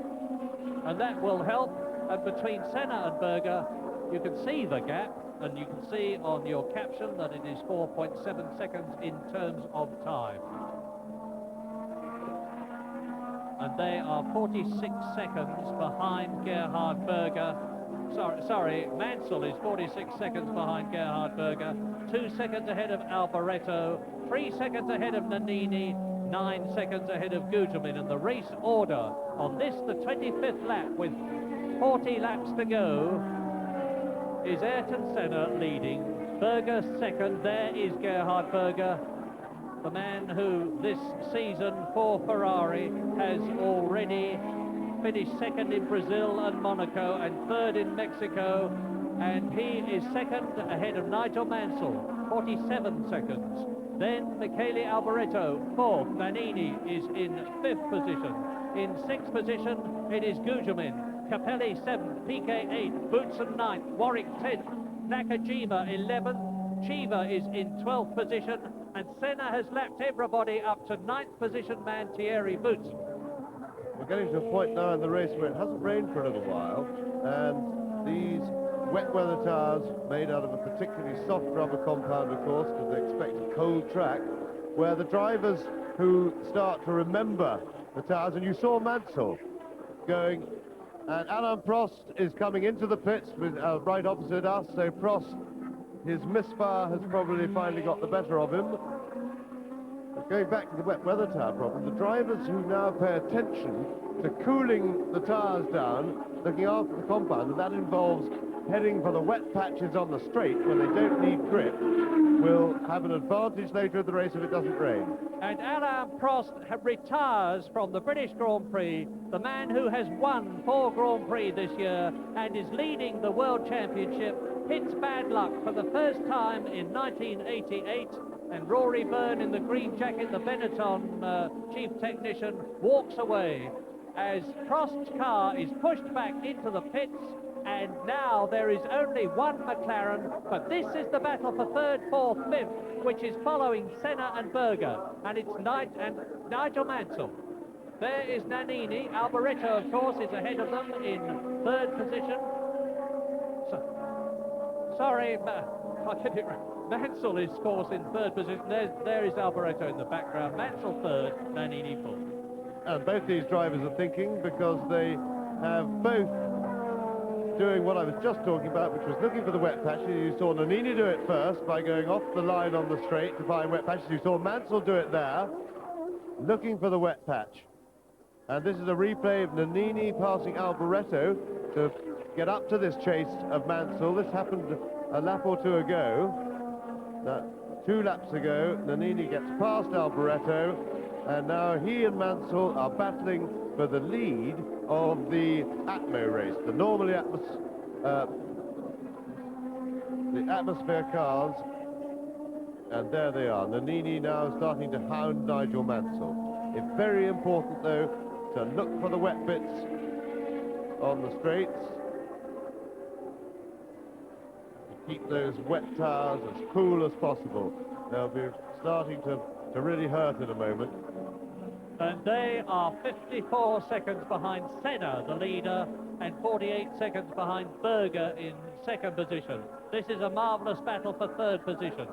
and that will help. And between Senna and Berger, you can see the gap, and you can see on your caption that it is 4.7 seconds in terms of time. And they are 46 seconds behind Gerhard Berger. Sorry, Mansell is 46 seconds behind Gerhard Berger, 2 seconds ahead of Alboreto, 3 seconds ahead of Nannini, 9 seconds ahead of Gugelmin. And the race order on this, the 25th lap, with 40 laps to go, is Ayrton Senna leading, Berger second. There is Gerhard Berger. the man who this season for Ferrari has already finished second in Brazil and Monaco and third in Mexico, and he is second ahead of Nigel Mansell, 47 seconds. Then Michele Alboreto, fourth. Nannini is in fifth position. In sixth position, it is Gugelmin. Capelli, seventh. Piquet, eighth. Boutsen, ninth. Warwick, 10th. Nakajima, 11th. Chiva is in 12th position. And Senna has lapped everybody up to 9th position man Thierry Boutsen. We're getting to a point now in the race where it hasn't rained for a little while, and these wet weather tyres, made out of a particularly soft rubber compound, of course, because they expect a cold track, where the drivers who start to remember the tyres, and you saw Mansell going, and Alain Prost is coming into the pits with right opposite us, so Prost, his misfire has probably finally got the better of him. But going back to the wet weather tyre problem, the drivers who now pay attention to cooling the tyres down, looking after the compound, and that involves heading for the wet patches on the straight when they don't need grip, will have an advantage later in the race if it doesn't rain. And Alain Prost retires from the British Grand Prix, the man who has won 4 Grand Prix this year and is leading the World Championship, hits bad luck for the first time in 1988, and Rory Byrne in the green jacket, the Benetton chief technician, walks away as Prost's car is pushed back into the pits. And now there is only one McLaren, but this is the battle for third, fourth, fifth, which is following Senna and Berger, and it's Nigel Mansell. There is Nannini. Alboreto, of course, is ahead of them in third position. Sorry, I get it right. Mansell is, of course, in third position. There is Alboreto in the background. Mansell third, Nannini fourth. And both these drivers are thinking, because they have both doing what I was just talking about, which was looking for the wet patches. You saw Nannini do it first by going off the line on the straight to find wet patches. You saw Mansell do it there, looking for the wet patch. And this is a replay of Nannini passing Alboreto to get up to this chase of Mansell. This happened a lap or two ago. Now, 2 laps ago, Nannini gets past Alboreto, and now he and Mansell are battling for the lead of the Atmo race, the normally the atmosphere cars, and there they are. Nannini now starting to hound Nigel Mansell. It's very important, though, to look for the wet bits on the straights, to keep those wet tyres as cool as possible. They'll be starting to really hurt in a moment. And they are 54 seconds behind Senna, the leader, and 48 seconds behind Berger in second position. This is a marvellous battle for third position.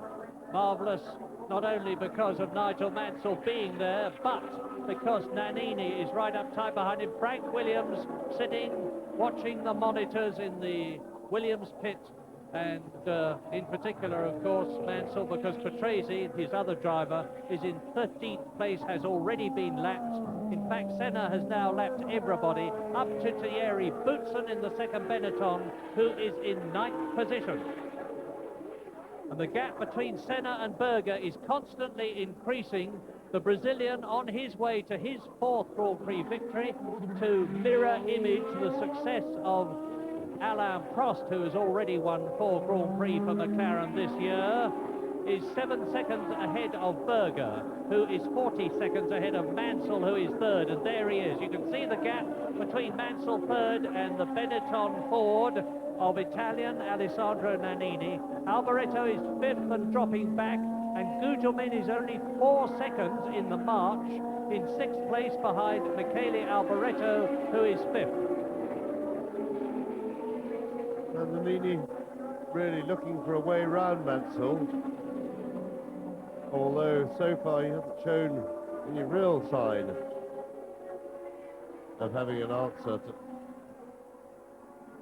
Marvellous not only because of Nigel Mansell being there, but because Nannini is right up tight behind him. Frank Williams sitting, watching the monitors in the Williams pit, and in particular, of course, Mansell, because Patrese, his other driver, is in 13th place, has already been lapped. In fact, Senna has now lapped everybody, up to Thierry Boutsen in the second Benetton, who is in 9th position. And the gap between Senna and Berger is constantly increasing. The Brazilian on his way to his 4th Grand Prix victory, to mirror image the success of Alain Prost, who has already won 4 Grand Prix for McLaren this year, is 7 seconds ahead of Berger, who is 40 seconds ahead of Mansell, who is third, and there he is. You can see the gap between Mansell third and the Benetton Ford of Italian Alessandro Nannini. Alboreto is fifth and dropping back, and Gugelmin is only 4 seconds in the March, in 6th place behind Michele Alboreto, who is fifth. And Nannini really looking for a way round Mansell, although so far he hasn't shown any real sign of having an answer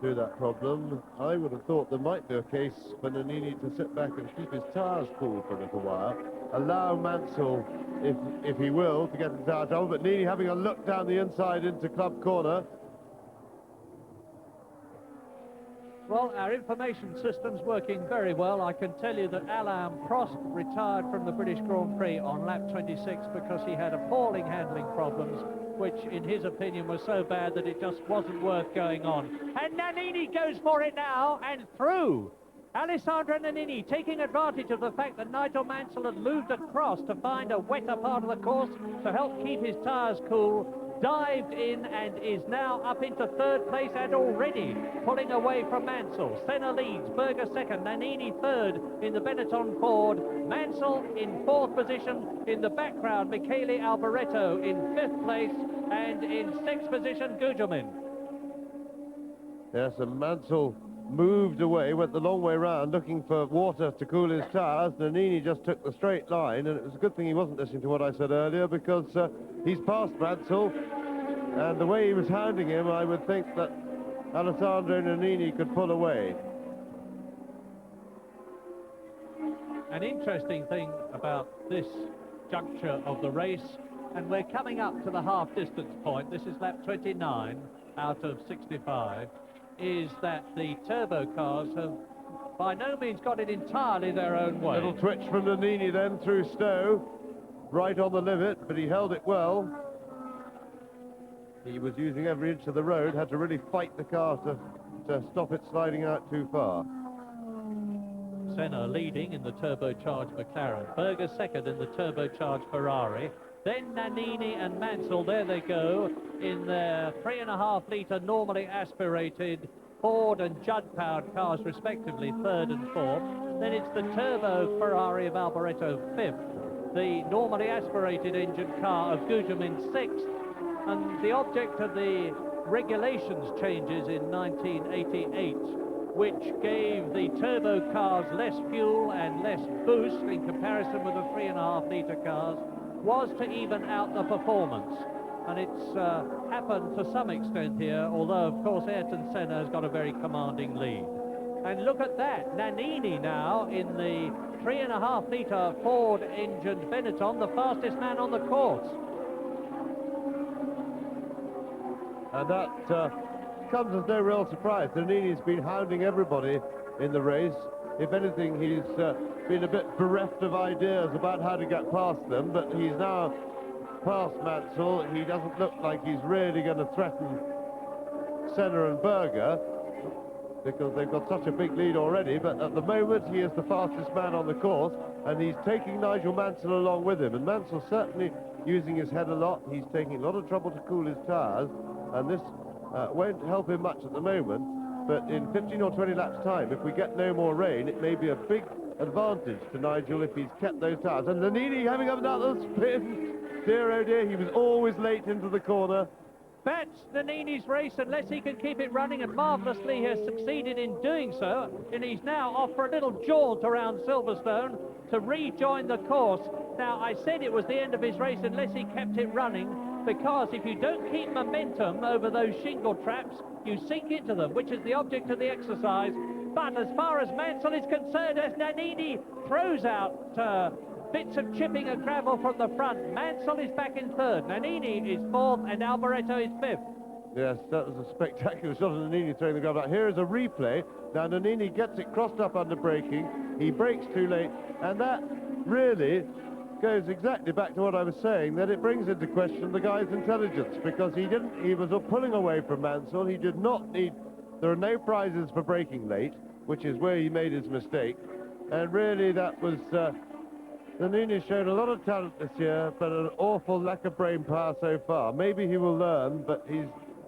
to that problem. I would have thought there might be a case for Nannini to sit back and keep his tyres cool for a little while, allow Mansell, if he will, to get into tyre trouble, but Nannini having a look down the inside into Club Corner. Well, our information system's working very well. I can tell you that Alain Prost retired from the British Grand Prix on lap 26 because he had appalling handling problems, which in his opinion was so bad that it just wasn't worth going on. And Nannini goes for it now and through. Alessandro Nannini taking advantage of the fact that Nigel Mansell had moved across to find a wetter part of the course to help keep his tyres cool, dived in and is now up into third place and already pulling away from Mansell. Senna leads, Berger second, Nannini third in the Benetton Ford, Mansell in fourth position. In the background, Michele Alboreto in fifth place, and in sixth position, Gugelmin. Yes, and Mansell moved away, went the long way round looking for water to cool his tyres. Nannini just took the straight line, and it was a good thing he wasn't listening to what I said earlier, because he's passed Mansell, and the way he was hounding him, I would think that Alessandro Nannini could pull away. An interesting thing about this juncture of the race, and we're coming up to the half distance point, this is lap 29 out of 65, is that the turbo cars have by no means got it entirely their own way. Little twitch from Nannini then through Stowe, right on the limit, but he held it well. He was using every inch of the road, had to really fight the car to stop it sliding out too far. Senna leading in the turbocharged McLaren, Berger second in the turbocharged Ferrari, then Nannini and Mansell, there they go, in their 3.5 litre normally aspirated Ford and Judd-powered cars respectively, third and fourth. Then it's the turbo Ferrari of Alboreto, fifth, the normally aspirated engine car of Gugelmin, sixth, and the object of the regulations changes in 1988, which gave the turbo cars less fuel and less boost in comparison with the 3.5 litre cars, was to even out the performance. And it's happened to some extent here, although of course Ayrton Senna has got a very commanding lead. And look at that, Nannini now in the 3.5 litre Ford engined Benetton, the fastest man on the course. And that comes as no real surprise. Nannini's been hounding everybody in the race. If anything, he's been a bit bereft of ideas about how to get past them, but he's now past Mansell. He doesn't look like he's really going to threaten Senna and Berger, because they've got such a big lead already, but at the moment he is the fastest man on the course, and he's taking Nigel Mansell along with him, and Mansell certainly using his head a lot. He's taking a lot of trouble to cool his tyres, and this won't help him much at the moment, but in 15 or 20 laps time, if we get no more rain, it may be a big advantage to Nigel if he's kept those tyres. And Nannini having another spin. Dear oh dear, he was always late into the corner. That's Nannini's race unless he can keep it running, and marvellously he has succeeded in doing so, and he's now off for a little jaunt around Silverstone to rejoin the course. Now, I said it was the end of his race unless he kept it running, because if you don't keep momentum over those shingle traps, you sink into them, which is the object of the exercise. But as far as Mansell is concerned, as Nannini throws out bits of chipping and gravel from the front, Mansell is back in third, Nannini is fourth, and Alboreto is fifth. Yes, that was a spectacular shot of Nannini throwing the gravel out. Here is a replay. Now Nannini gets it crossed up under braking. He brakes too late, and that really goes exactly back to what I was saying, that it brings into question the guy's intelligence, because he was pulling away from Mansell. He did not need, there are no prizes for braking late, which is where he made his mistake, and really that was Nannini showed a lot of talent this year, but an awful lack of brain power so far. Maybe he will learn, but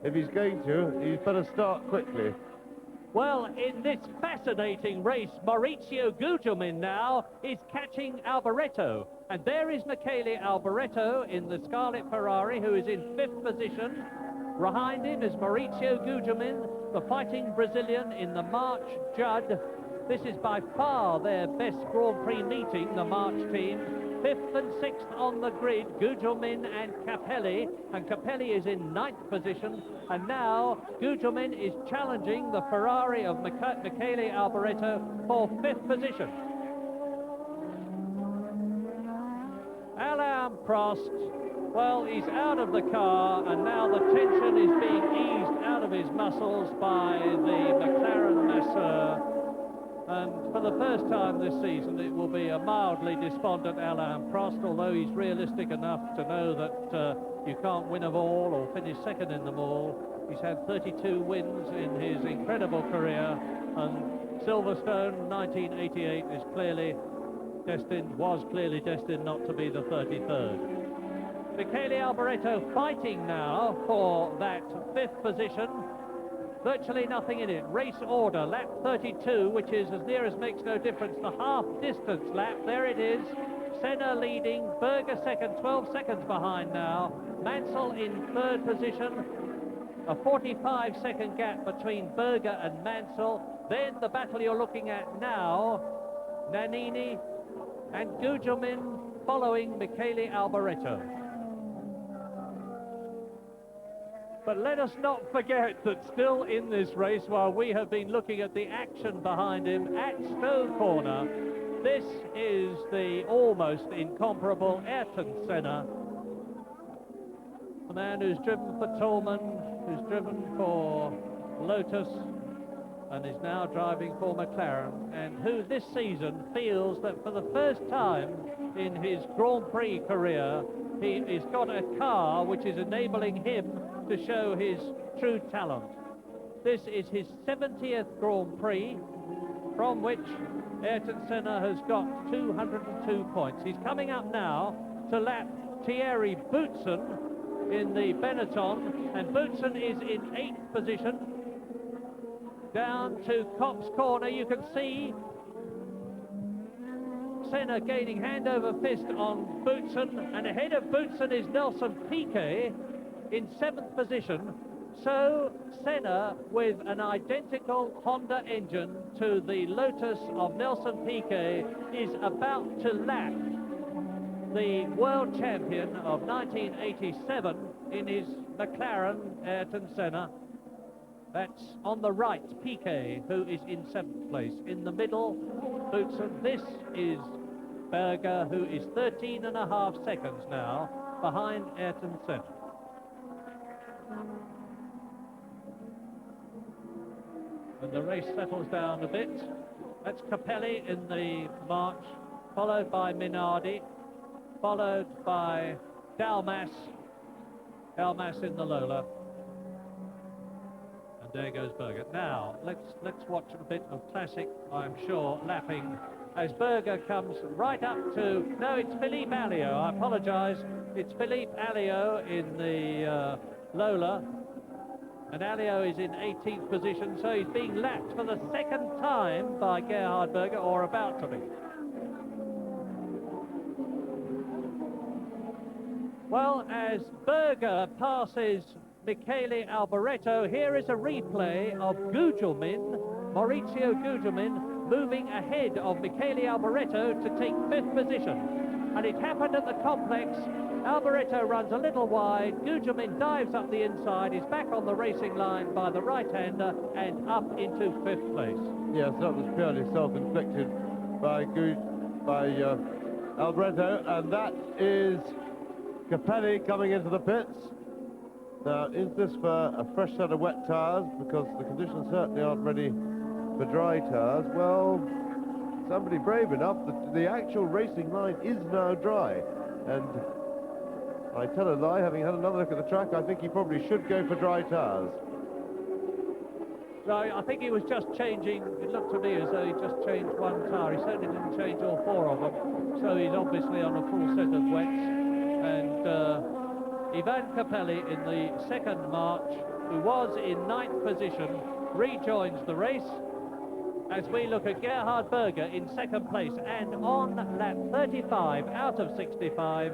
if he's going to, he's better start quickly. Well, in this fascinating race, Maurizio Gugelmin now is catching Alboreto. And there is Michele Alboreto in the Scarlet Ferrari, who is in fifth position. Behind him is Maurizio Gugelmin, the fighting Brazilian in the March Judd. This is by far their best Grand Prix meeting, the March team. Fifth and sixth on the grid, Gugelmin and Capelli, and Capelli is in ninth position, and now Gugelmin is challenging the Ferrari of Michele Alboreto for fifth position. Alain Prost Well, he's out of the car, and now the tension is being eased out of his muscles by the McLaren masseur. And for the first time this season, it will be a mildly despondent Alain Prost, although he's realistic enough to know that you can't win them all or finish second in them all. He's had 32 wins in his incredible career, and Silverstone 1988 is was clearly destined not to be the 33rd. Michele Alboreto fighting now for that 5th position. Virtually nothing in it. Race order, lap 32, which is, as near as makes no difference, the half-distance lap. There it is. Senna leading, Berger second, 12 seconds behind now. Mansell in 3rd position. A 45-second gap between Berger and Mansell. Then the battle you're looking at now, Nannini and Gugelmin following Michele Alboreto. But let us not forget that still in this race, while we have been looking at the action behind him at Stowe Corner, this is the almost incomparable Ayrton Senna, the man who's driven for Tollman, who's driven for Lotus, and is now driving for McLaren, and who this season feels that for the first time in his Grand Prix career, he's got a car which is enabling him to show his true talent. This is his 70th Grand Prix, from which Ayrton Senna has got 202 points. He's coming up now to lap Thierry Boutsen in the Benetton, and Boutsen is in 8th position. Down to Copse Corner, you can see Senna gaining hand over fist on Boutsen, and ahead of Boutsen is Nelson Piquet in 7th position. So Senna, with an identical Honda engine to the Lotus of Nelson Piquet, is about to lap the world champion of 1987 in his McLaren, Ayrton Senna. That's on the right, Piquet, who is in 7th place. In the middle, Boutsen. This is Berger, who is 13.5 seconds now behind Ayrton Senna. And the race settles down a bit. That's Capelli in the March, followed by Minardi, followed by Dalmas in the Lola. And there goes Berger. Now, let's watch a bit of classic, I'm sure, lapping as Berger comes right up to... No, it's Philippe Alliot, I apologise. It's Philippe Alliot in the Lola. And Alliot is in 18th position, so he's being lapped for the 2nd time by Gerhard Berger, or about to be. Well, as Berger passes Michele Alboreto, here is a replay of Maurizio Gugelmin, moving ahead of Michele Alboreto to take 5th position. And it happened at the complex. Alboreto runs a little wide, Gugelmin dives up the inside, is back on the racing line by the right-hander and up into 5th place. Yes, that was purely self-inflicted by Alboreto, and that is Capelli coming into the pits. Now, is this for a fresh set of wet tyres? Because the conditions certainly aren't ready for dry tyres. Well, somebody brave enough, the actual racing line is now dry, and I tell a lie, having had another look at the track, I think he probably should go for dry tyres. No, I think he was just changing, it looked to me as though he just changed one tyre. He certainly didn't change all 4 of them, so he's obviously on a full set of wets. And Ivan Capelli in the 2nd March, who was in 9th position, rejoins the race as we look at Gerhard Berger in 2nd place. And on lap 35 out of 65,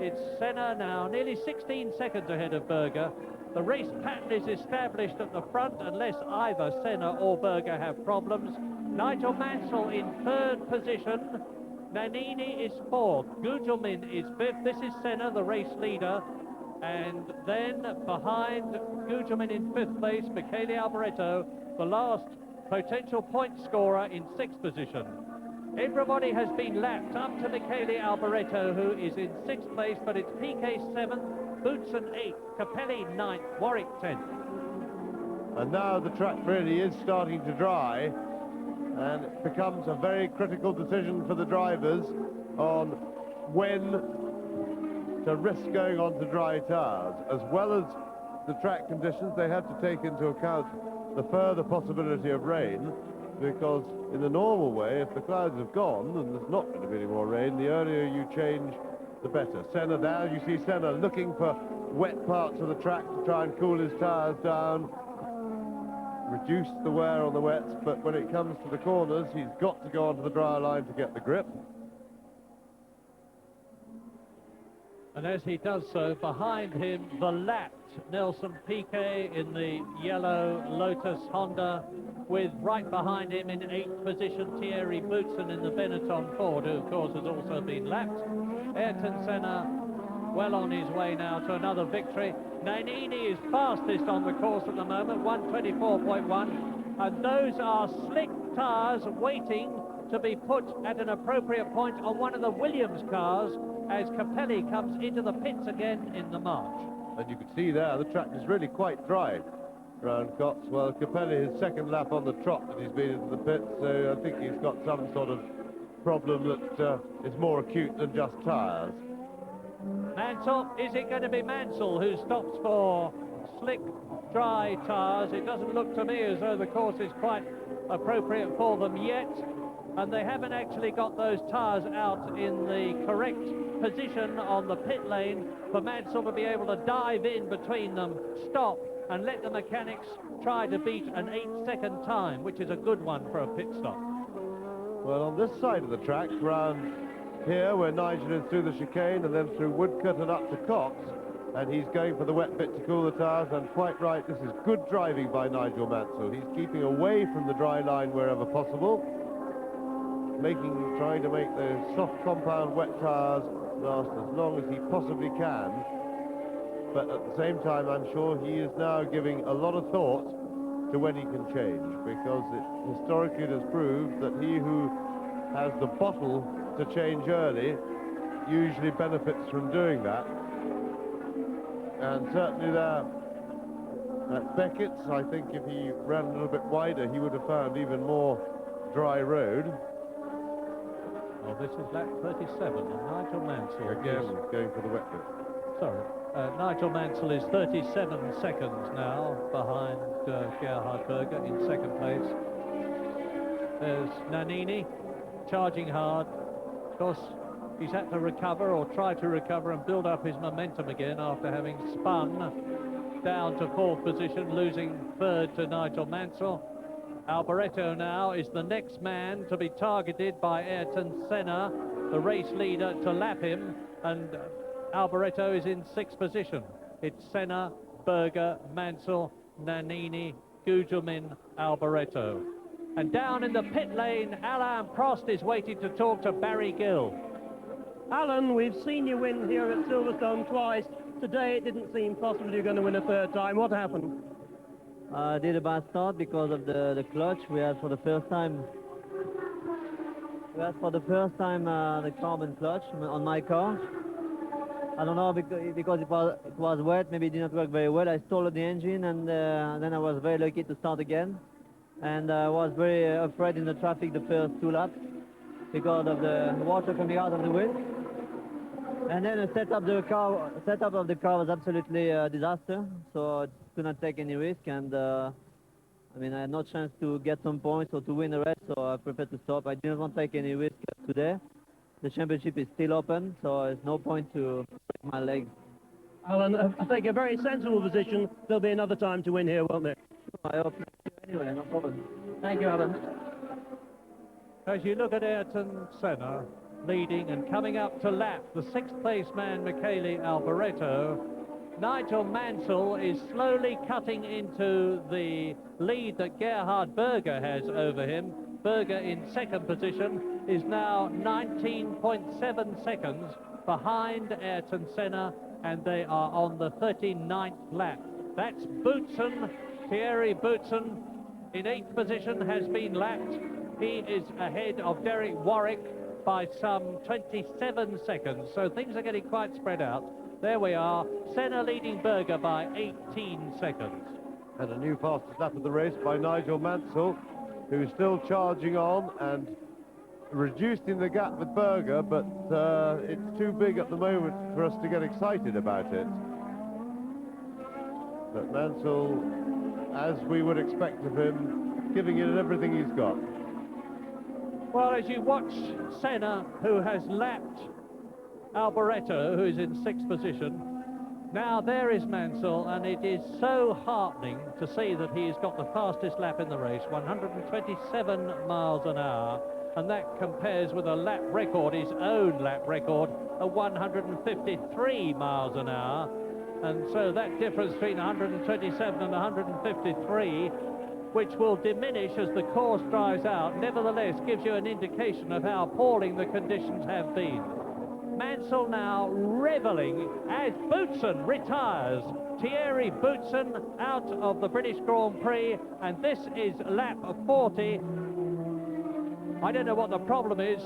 it's Senna now, nearly 16 seconds ahead of Berger. The race pattern is established at the front unless either Senna or Berger have problems. Nigel Mansell in 3rd position. Nannini is 4th. Gugelmin is 5th. This is Senna, the race leader. And then behind Gugelmin in 5th place, Michele Alboreto, the last potential point scorer, in 6th position. Everybody has been lapped up to Michele Alboreto, who is in 6th place, but it's PK 7th, Boutsen 8th, Capelli 9th, Warwick 10th. And now the track really is starting to dry, and it becomes a very critical decision for the drivers on when to risk going on to dry tyres. As well as the track conditions, they have to take into account the further possibility of rain, because in the normal way, if the clouds have gone and there's not going to be any more rain, the earlier you change, the better. Senna now, you see Senna looking for wet parts of the track to try and cool his tyres down, reduce the wear on the wets, but when it comes to the corners, he's got to go onto the dry line to get the grip. And as he does so, behind him, the lapped Nelson Piquet in the yellow Lotus Honda, with right behind him in 8th position Thierry Boutsen in the Benetton Ford, who of course has also been lapped. Ayrton Senna well on his way now to another victory. Nannini is fastest on the course at the moment, 124.1, and those are slick tyres waiting to be put at an appropriate point on one of the Williams cars as Capelli comes into the pits again in the March. And you can see there, the track is really quite dry around Cox. Well, Capelli, his second lap on the trot that he's been into the pits, so I think he's got some sort of problem that is more acute than just tyres. Mansell, is it going to be Mansell who stops for slick, dry tyres? It doesn't look to me as though the course is quite appropriate for them yet, and they haven't actually got those tyres out in the correct position on the pit lane for Mansell to be able to dive in between them, stop, and let the mechanics try to beat an 8-second time, which is a good one for a pit stop. Well, on this side of the track, round here where Nigel is through the chicane and then through Woodcut and up to Cox, and he's going for the wet bit to cool the tyres, and quite right, this is good driving by Nigel Mansell. He's keeping away from the dry line wherever possible, trying to make the soft compound wet tyres last as long as he possibly can. But at the same time, I'm sure he is now giving a lot of thought to when he can change, because historically it has proved that he who has the bottle to change early usually benefits from doing that. And certainly there at Beckett's, I think if he ran a little bit wider, he would have found even more dry road. Well, this is lap 37, and Nigel Mansell again going for the wet bit. Sorry. Nigel Mansell is 37 seconds now behind Gerhard Berger in 2nd place. There's Nannini charging hard. Of course, he's had to recover or try to recover and build up his momentum again after having spun down to 4th position, losing 3rd to Nigel Mansell. Alboreto now is the next man to be targeted by Ayrton Senna, the race leader, to lap him, and Alboreto is in 6th position. It's Senna, Berger, Mansell, Nannini, Gugelmin, Alboreto. And down in the pit lane, Alain Prost is waiting to talk to Barry Gill. Alan, we've seen you win here at Silverstone twice. Today it didn't seem possible you're going to win a 3rd time. What happened? I did a bad start because of the clutch. We had for the first time the carbon clutch on my car. I don't know, because it was wet, maybe it did not work very well. I stalled the engine, and then I was very lucky to start again. And I was very afraid in the traffic the first 2 laps because of the water coming out of the wheel. And then the setup of the car was absolutely a disaster, so I could not take any risk, and I mean, I had no chance to get some points or to win the race, so I preferred to stop. I didn't want to take any risk today. The championship is still open, so there's no point to break my legs. Alan, I think a very sensible position. There'll be another time to win here, won't there? I hope anyway, no problem. Thank you, Alan. As you look at Ayrton Senna leading and coming up to lap the 6th place man Michele Alboreto, Nigel Mansell is slowly cutting into the lead that Gerhard Berger has over him. Berger in 2nd position is now 19.7 seconds behind Ayrton Senna, and they are on the 39th lap. That's Boutsen, Thierry Boutsen in 8th position, has been lapped. He is ahead of Derek Warwick by some 27 seconds, so things are getting quite spread out. There we are, Senna leading Berger by 18 seconds. And a new fastest lap of the race by Nigel Mansell, who's still charging on and reducing the gap with Berger, but it's too big at the moment for us to get excited about it. But Mansell, as we would expect of him, giving it everything he's got. Well, as you watch Senna, who has lapped Alboreto, who is in 6th position, now there is Mansell, and it is so heartening to see that he has got the fastest lap in the race, 127 miles an hour, and that compares with a lap record, his own lap record, of 153 miles an hour. And so that difference between 127 and 153, which will diminish as the course dries out, nevertheless gives you an indication of how appalling the conditions have been. Mansell now revelling as Boutsen retires. Thierry Boutsen out of the British Grand Prix, and this is lap 40. I don't know what the problem is,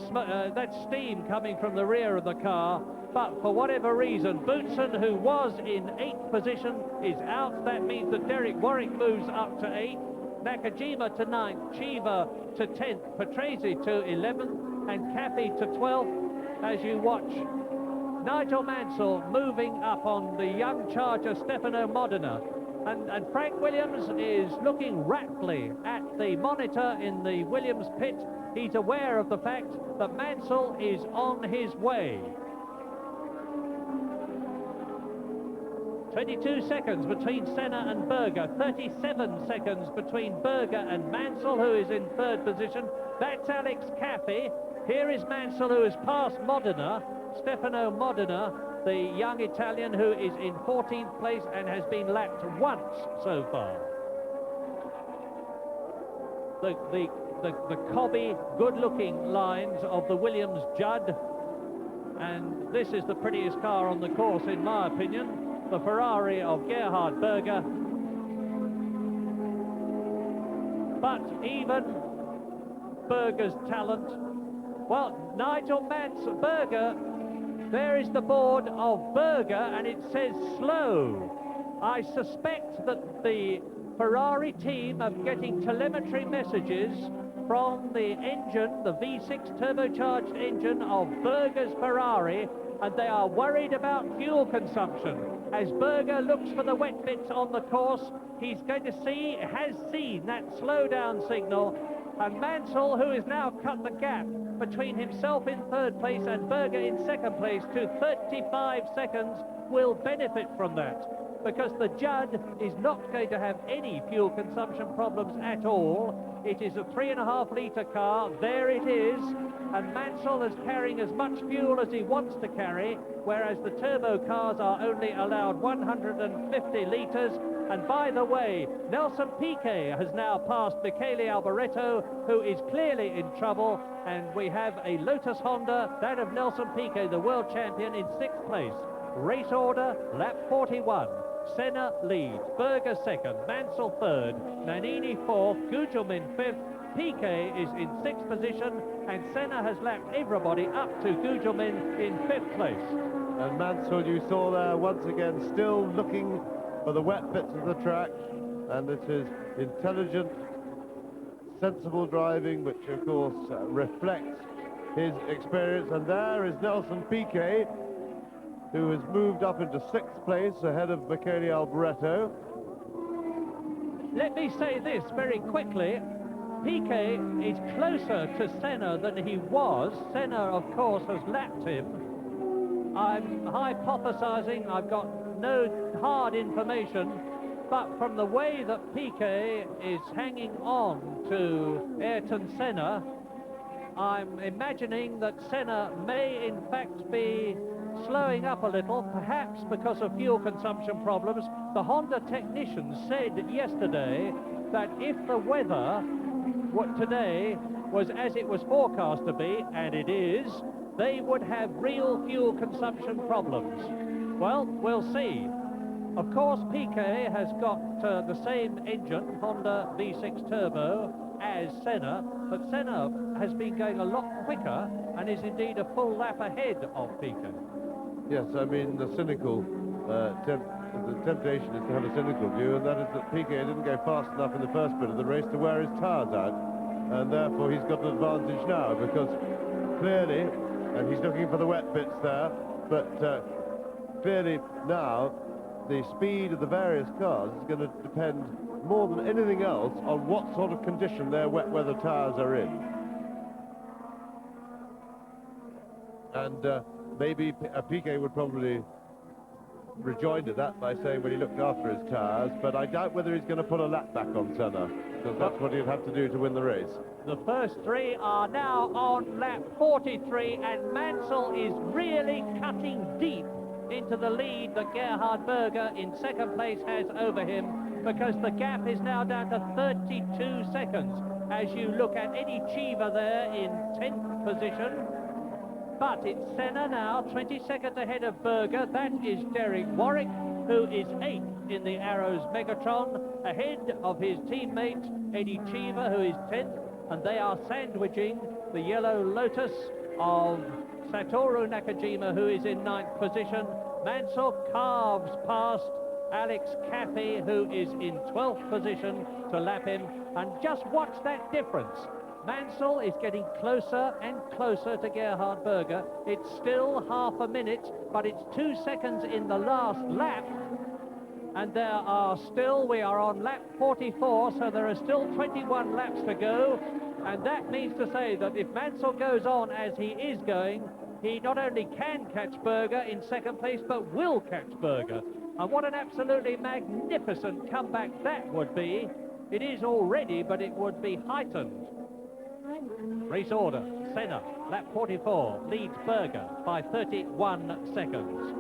that's steam coming from the rear of the car, but for whatever reason, Boutsen, who was in 8th position, is out. That means that Derek Warwick moves up to 8th, Nakajima to 9th, Chiva to 10th, Patrese to 11th, and Caffey to 12th, as you watch Nigel Mansell moving up on the young charger Stefano Modena. And Frank Williams is looking raptly at the monitor in the Williams pit. He's aware of the fact that Mansell is on his way. 22 seconds between Senna and Berger, 37 seconds between Berger and Mansell, who is in 3rd position. That's Alex Caffey. Here is Mansell, who has passed Modena, Stefano Modena, the young Italian who is in 14th place and has been lapped once so far. The cobby, good-looking lines of the Williams Judd, and this is the prettiest car on the course, in my opinion, the Ferrari of Gerhard Berger. But even Berger's talent, well, Nigel Mansell, Berger, there is the board of Berger, and it says slow. I suspect that the Ferrari team are getting telemetry messages from the engine, the V6 turbocharged engine of Berger's Ferrari, and they are worried about fuel consumption. As Berger looks for the wet bits on the course, he's going to see, has seen that slowdown signal, and Mansell, who has now cut the gap between himself in 3rd place and Berger in 2nd place to 35 seconds, will benefit from that, because the Judd is not going to have any fuel consumption problems at all. It is a 3.5 litre car, there it is, and Mansell is carrying as much fuel as he wants to carry, whereas the turbo cars are only allowed 150 litres. And by the way, Nelson Piquet has now passed Michele Alboreto, who is clearly in trouble, and we have a Lotus Honda, that of Nelson Piquet, the world champion, in 6th place. Race order, lap 41. Senna leads, Berger 2nd, Mansell 3rd, Nannini 4th, Gugelmin 5th, Piquet is in 6th position, and Senna has lapped everybody up to Gugelmin in 5th place. And Mansell, you saw there once again, still looking for the wet bits of the track, and it is intelligent, sensible driving, which of course reflects his experience. And there is Nelson Piquet, who has moved up into 6th place ahead of Michele Alboreto. Let me say this very quickly. Piquet is closer to Senna than he was. Senna, of course, has lapped him. I'm hypothesizing, I've got no hard information, but from the way that Piquet is hanging on to Ayrton Senna, I'm imagining that Senna may in fact be slowing up a little, perhaps because of fuel consumption problems. The Honda technicians said yesterday that if the weather today was as it was forecast to be, and it is, they would have real fuel consumption problems. Well, we'll see. Of course, Piquet has got the same engine, Honda V6 Turbo, as Senna, but Senna has been going a lot quicker and is indeed a full lap ahead of Piquet. Yes, I mean, the temptation is to have a cynical view, and that is that Piquet didn't go fast enough in the first bit of the race to wear his tyres out, and therefore he's got an advantage now, because clearly, and he's looking for the wet bits there, but clearly now the speed of the various cars is going to depend more than anything else on what sort of condition their wet weather tyres are in. And maybe Piquet would probably rejoinder that by saying, well, he looked after his tyres, but I doubt whether he's going to put a lap back on Senna, because that's what he'd have to do to win the race. The first three are now on lap 43, and Mansell is really cutting deep into the lead that Gerhard Berger in second place has over him, because the gap is now down to 32 seconds as you look at Eddie Cheever there in 10th position. But it's Senna now, 20 seconds ahead of Berger. That is Derek Warwick, who is 8th in the Arrows Megatron, ahead of his teammate Eddie Cheever, who is 10th, and they are sandwiching the yellow Lotus of Satoru Nakajima, who is in 9th position. Mansell carves past Alex Caffey, who is in 12th position, to lap him, and just watch that difference. Mansell is getting closer and closer to Gerhard Berger. It's still half a minute, but it's 2 seconds in the last lap. And there are still, we are on lap 44, so there are still 21 laps to go. And that means to say that if Mansell goes on as he is going, he not only can catch Berger in second place, but will catch Berger. And what an absolutely magnificent comeback that would be. It is already, but it would be heightened. Race order, Senna, lap 44, leads Berger by 31 seconds.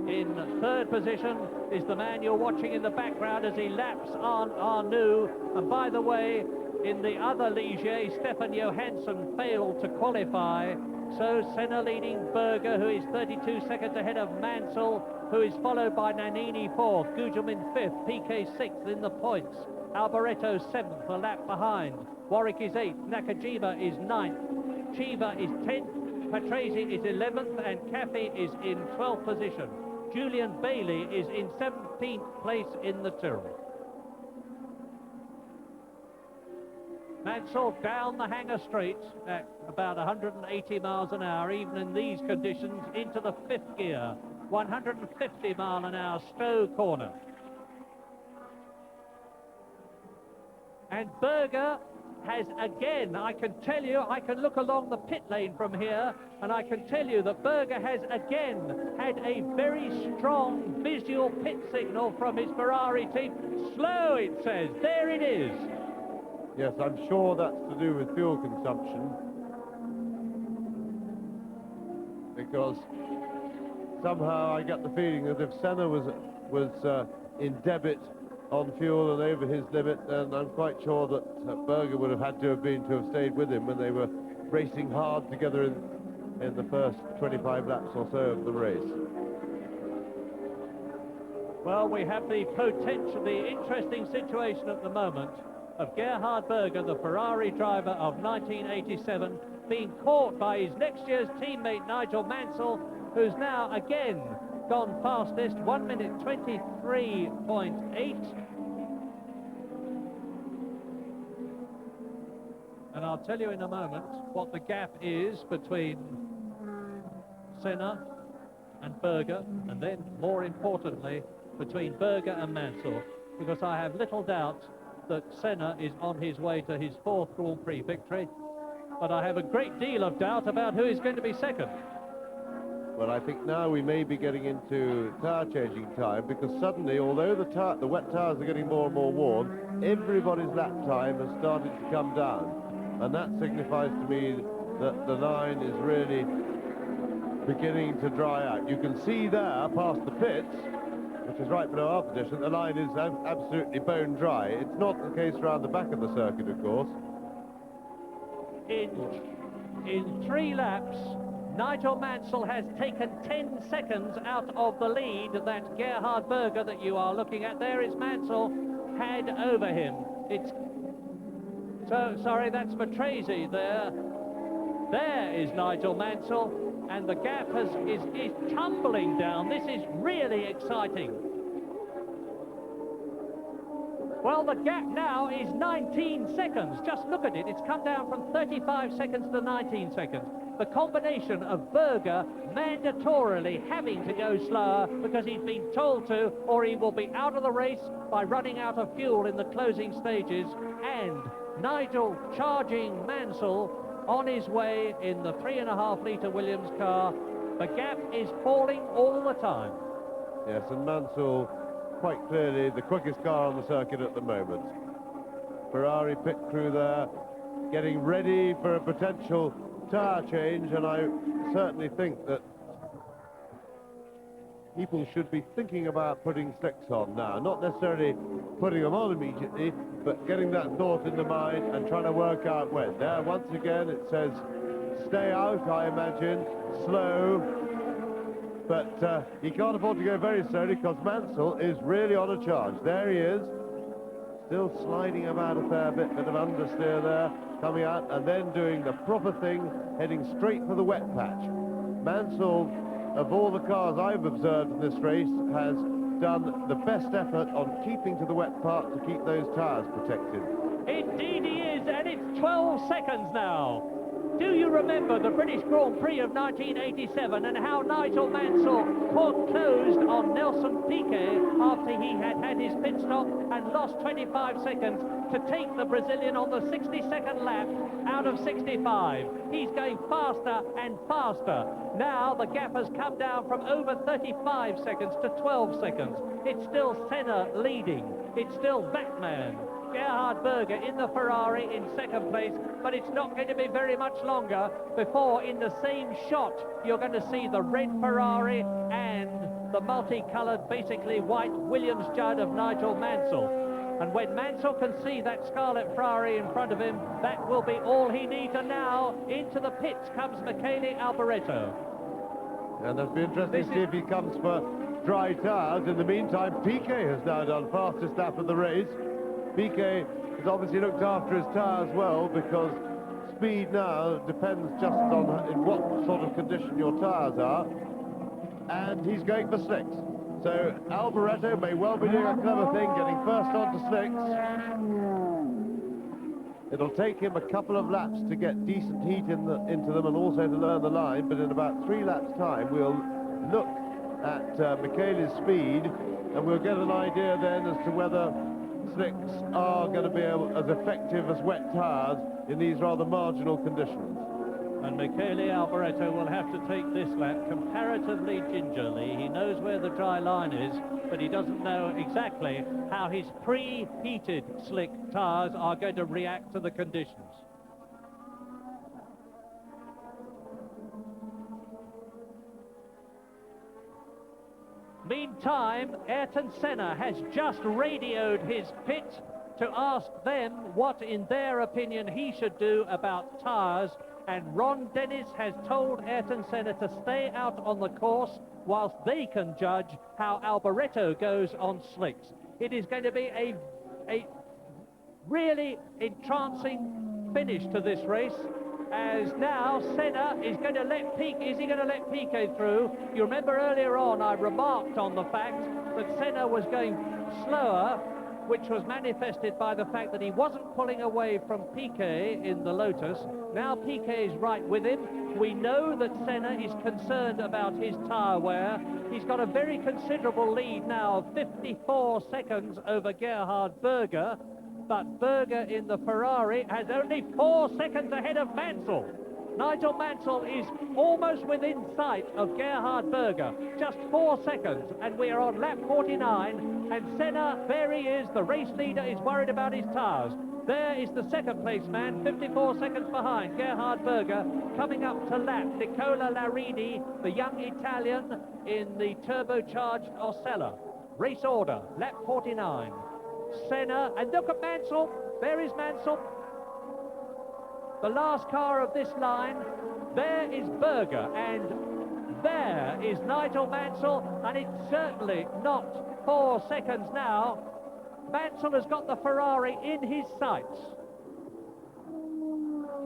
In third position is the man you're watching in the background as he laps on Arnoux. And by the way, in the other Ligier, Stefan Johansson failed to qualify. So Senna leading Berger, who is 32 seconds ahead of Mansell, who is followed by Nannini 4th, Gugelmin 5th, Piquet 6th in the points. Alboreto 7th, a lap behind. Warwick is 8th, Nakajima is 9th, Cheever is 10th, Patrese is 11th, and Caffey is in 12th position. Julian Bailey is in 17th place in the Tyrrell. Mansell down the Hanger Straight at about 180 miles an hour, even in these conditions, into the 5th gear, 150 mile an hour Stowe corner. And Berger has again, I can tell you, I can look along the pit lane from here, and I can tell you that Berger has again had a very strong visual pit signal from his Ferrari team. Slow, it says. There it is. Yes, I'm sure that's to do with fuel consumption, because somehow I get the feeling that if Senna was in debit on fuel and over his limit, then I'm quite sure that Berger would have had to have stayed with him when they were racing hard together in the first 25 laps or so of the race. Well, we have the interesting situation at the moment of Gerhard Berger, the Ferrari driver of 1987, being caught by his next year's teammate Nigel Mansell, who's now again gone fastest, 1 minute 23.8. And I'll tell you in a moment what the gap is between Senna and Berger, and then, more importantly, between Berger and Mansell, because I have little doubt that Senna is on his way to his 4th Grand Prix victory, but I have a great deal of doubt about who is going to be second. Well, I think now we may be getting into tyre changing time, because suddenly, although the wet tyres are getting more and more worn, everybody's lap time has started to come down. And that signifies to me that the line is really beginning to dry out. You can see there, past the pits, which is right below our position, the line is absolutely bone dry. It's not the case around the back of the circuit, of course. In 3 laps, Nigel Mansell has taken 10 seconds out of the lead that Gerhard Berger that you are looking at there is Mansell had over him. It's So, sorry, that's Matrese there. There is Nigel Mansell, and the gap is tumbling down. This is really exciting. Well, the gap now is 19 seconds. Just look at it. It's come down from 35 seconds to 19 seconds. The combination of Berger mandatorily having to go slower because he's been told to, or he will be out of the race by running out of fuel in the closing stages, and Nigel charging Mansell on his way in the 3.5 litre Williams car. The gap is falling all the time. Yes, and Mansell quite clearly the quickest car on the circuit at the moment. Ferrari pit crew there getting ready for a potential tyre change, and I certainly think that people should be thinking about putting slicks on now, not necessarily putting them on immediately, but getting that thought in the mind and trying to work out when. There, once again, it says stay out, I imagine, slow, but he can't afford to go very slowly because Mansell is really on a charge. There he is, still sliding about a fair bit of understeer there, coming out and then doing the proper thing, heading straight for the wet patch. Mansell, of all the cars I've observed in this race, has done the best effort on keeping to the wet part to keep those tyres protected. Indeed he is, and it's 12 seconds now. Do you remember the British Grand Prix of 1987 and how Nigel Mansell closed on Nelson Piquet after he had had his pit stop and lost 25 seconds to take the Brazilian on the 62nd lap out of 65. He's going faster and faster. Now the gap has come down from over 35 seconds to 12 seconds. It's still Senna leading. It's still Batman. Gerhard Berger in the Ferrari in second place, but it's not going to be very much longer before in the same shot you're going to see the red Ferrari and the multicoloured, basically white Williams Judd of Nigel Mansell. And when Mansell can see that scarlet Ferrari in front of him, that will be all he needs. And now into the pits comes Michele Alboreto. And it'll be interesting to see if he comes for dry tyres. In the meantime, Piquet has now done fastest lap of the race. Piquet has obviously looked after his tyres well, because speed now depends just on in what sort of condition your tyres are, and he's going for slicks. So Alboreto may well be doing a clever thing, getting first onto slicks. It'll take him a couple of laps to get decent heat into them and also to learn the line, but in about 3 laps time we'll look at Michele's speed and we'll get an idea then as to whether slicks are going to be as effective as wet tyres in these rather marginal conditions. And Michele Alboreto will have to take this lap comparatively gingerly. He knows where the dry line is, but he doesn't know exactly how his preheated slick tyres are going to react to the conditions. Meantime, Ayrton Senna has just radioed his pit to ask them what, in their opinion, he should do about tyres, and Ron Dennis has told Ayrton Senna to stay out on the course whilst they can judge how Alboreto goes on slicks. It is going to be a really entrancing finish to this race, as now Senna is going to let Piquet through. You remember earlier on I remarked on the fact that Senna was going slower, which was manifested by the fact that he wasn't pulling away from Piquet in the Lotus. Now Piquet is right with him. We know that Senna is concerned about his tyre wear. He's got a very considerable lead now of 54 seconds over Gerhard Berger, but Berger in the Ferrari has only 4 seconds ahead of Mansell. Nigel Mansell is almost within sight of Gerhard Berger, just 4 seconds, and we are on lap 49, and Senna, there he is, the race leader, is worried about his tyres. There is the second place man, 54 seconds behind, Gerhard Berger, coming up to lap Nicola Larini, the young Italian in the turbocharged Osella. Race order, lap 49. Senna, and look at Mansell, there is Mansell. The last car of this line, there is Berger, and there is Nigel Mansell, and it's certainly not 4 seconds now. Mansell has got the Ferrari in his sights.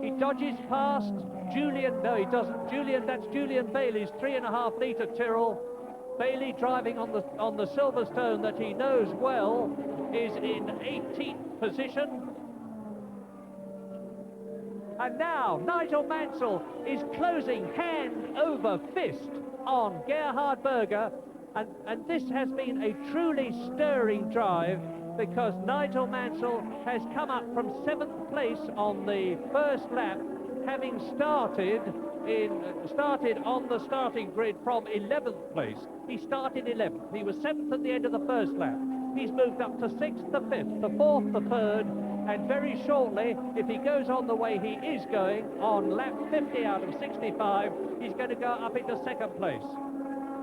He dodges past Julian. No, he doesn't. That's Julian Bailey's 3.5 litre Tyrrell. Bailey, driving on the Silverstone that he knows well, is in 18th position. And now Nigel Mansell is closing hand over fist on Gerhard Berger, and this has been a truly stirring drive, because Nigel Mansell has come up from 7th place on the first lap, having started on the starting grid from 11th place. He started 11th. He was 7th at the end of the first lap. He's moved up to 6th, the 5th, the 4th, the 3rd, and very shortly, if he goes on the way he is going, on lap 50 out of 65, he's going to go up into 2nd place.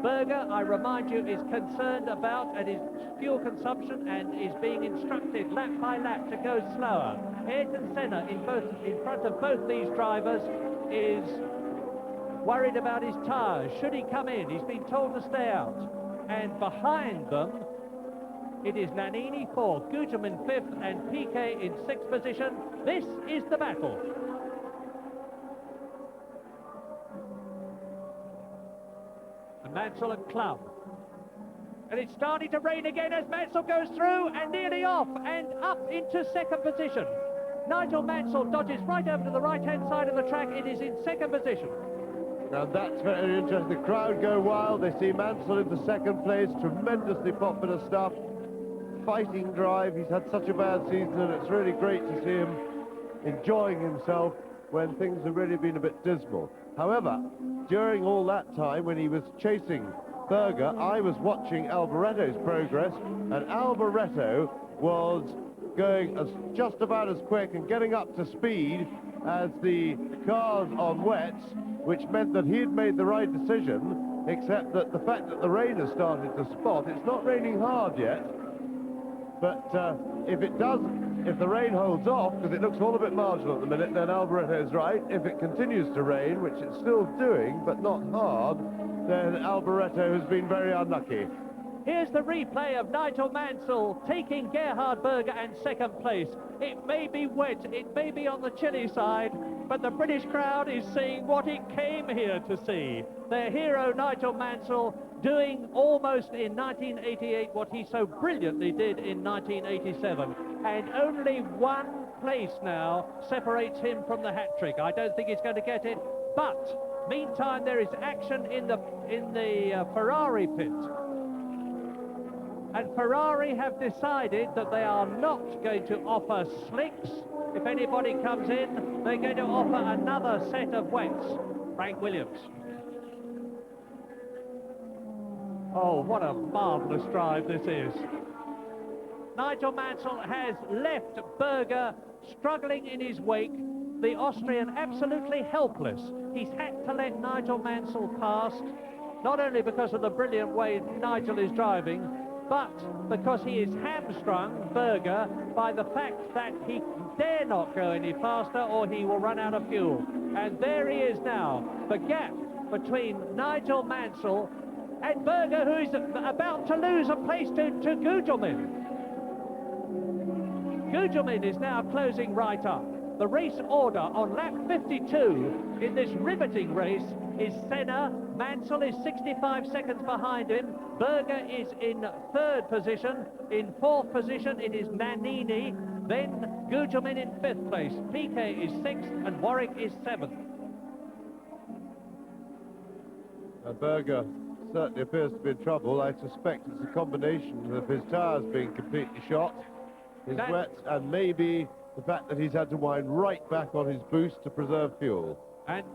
Berger, I remind you, is concerned about his fuel consumption and is being instructed lap by lap to go slower. Ayrton Senna, in front of both these drivers, is worried about his tyres. Should he come in? He's been told to stay out. And behind them, it is Nannini 4th, Gugelmin 5th, and Piquet in 6th position. This is the battle. And Mansell and Club. And it's starting to rain again as Mansell goes through and nearly off and up into 2nd position. Nigel Mansell dodges right over to the right-hand side of the track. It is in 2nd position. Now that's very interesting. The crowd go wild. They see Mansell into 2nd place. Tremendously popular stuff. Fighting drive. He's had such a bad season, and it's really great to see him enjoying himself when things have really been a bit dismal. However, during all that time when he was chasing Berger, I was watching Alboreto's progress, and Alboreto was going just about as quick and getting up to speed as the cars on wets, which meant that he had made the right decision, except that the fact that the rain has started to spot. It's not raining hard yet, but if the rain holds off, because it looks all a bit marginal at the minute, then Alboreto is right. If it continues to rain, which it's still doing, but not hard, then Alboreto has been very unlucky. Here's the replay of Nigel Mansell taking Gerhard Berger and 2nd place. It may be wet, it may be on the chilly side, but the British crowd is seeing what it came here to see. Their hero, Nigel Mansell, doing almost in 1988 what he so brilliantly did in 1987. And only 1 place now separates him from the hat-trick. I don't think he's going to get it, but meantime there is action in the Ferrari pit. And Ferrari have decided that they are not going to offer slicks. If anybody comes in, they're going to offer another set of wets. Frank Williams. Oh, what a marvellous drive this is. Nigel Mansell has left Berger struggling in his wake. The Austrian absolutely helpless. He's had to let Nigel Mansell past, not only because of the brilliant way Nigel is driving, but because he is hamstrung, Berger, by the fact that he dare not go any faster or he will run out of fuel. And there he is now, the gap between Nigel Mansell and Berger, who is about to lose a place to Gugelmin. Gugelmin is now closing right up. The race order on lap 52 in this riveting race is Senna. Mansell is 65 seconds behind him. Berger is in 3rd position. In 4th position it is Nannini. Then Gugelmin in 5th place. Piquet is 6th and Warwick is 7th. Berger certainly appears to be in trouble. I suspect it's a combination of his tyres being completely shot, his wet, and maybe the fact that he's had to wind right back on his boost to preserve fuel. And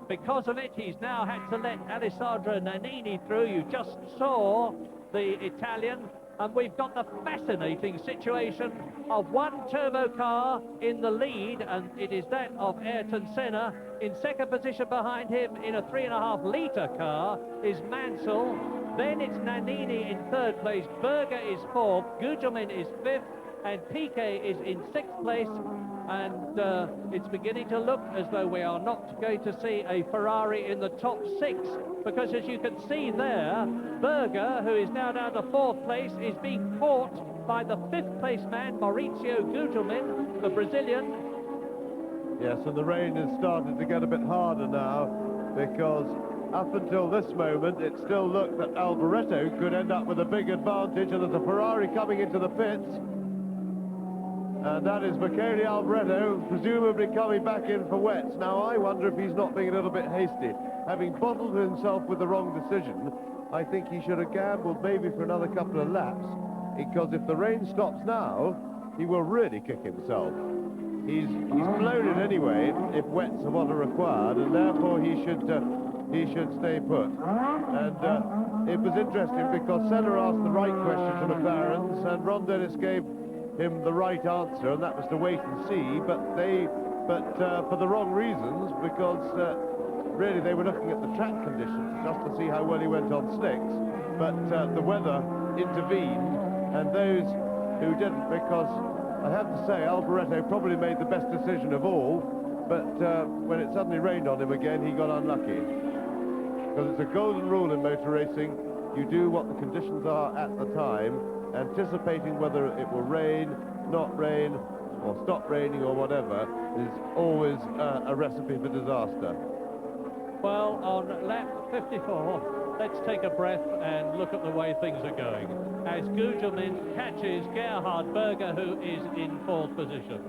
because of it, he's now had to let Alessandro Nannini through. You just saw the Italian, and we've got the fascinating situation of one turbo car in the lead, and it is that of Ayrton Senna. In 2nd position behind him in a 3.5 litre car is Mansell. Then it's Nannini in 3rd place. Berger is 4th. Gugelmin is 5th. And Piquet is in 6th place, and it's beginning to look as though we are not going to see a Ferrari in the top 6, because as you can see there, Berger, who is now down to 4th place, is being caught by the 5th place man, Maurizio Gugelmin, the Brazilian. Yes, and the rain has started to get a bit harder now, because up until this moment it still looked that Alboreto could end up with a big advantage, and there's a Ferrari coming into the pits. And that is Michele Alboreto, presumably coming back in for wets. Now, I wonder if he's not being a little bit hasty. Having bottled himself with the wrong decision, I think he should have gambled maybe for another couple of laps, because if the rain stops now, he will really kick himself. He's blown it anyway, if wets are what are required, and therefore he should stay put. And it was interesting because Senna asked the right question to McLarens, and Ron Dennis gave him the right answer, and that was to wait and see. But for the wrong reasons, because really they were looking at the track conditions just to see how well he went on slicks. But the weather intervened, and those who didn't, because I have to say Alboreto probably made the best decision of all, but when it suddenly rained on him again, he got unlucky. Because it's a golden rule in motor racing: you do what the conditions are at the time. Anticipating whether it will rain, not rain, or stop raining or whatever is always a recipe for disaster. Well, on lap 54, let's take a breath and look at the way things are going. As Gugelmin catches Gerhard Berger, who is in fourth position.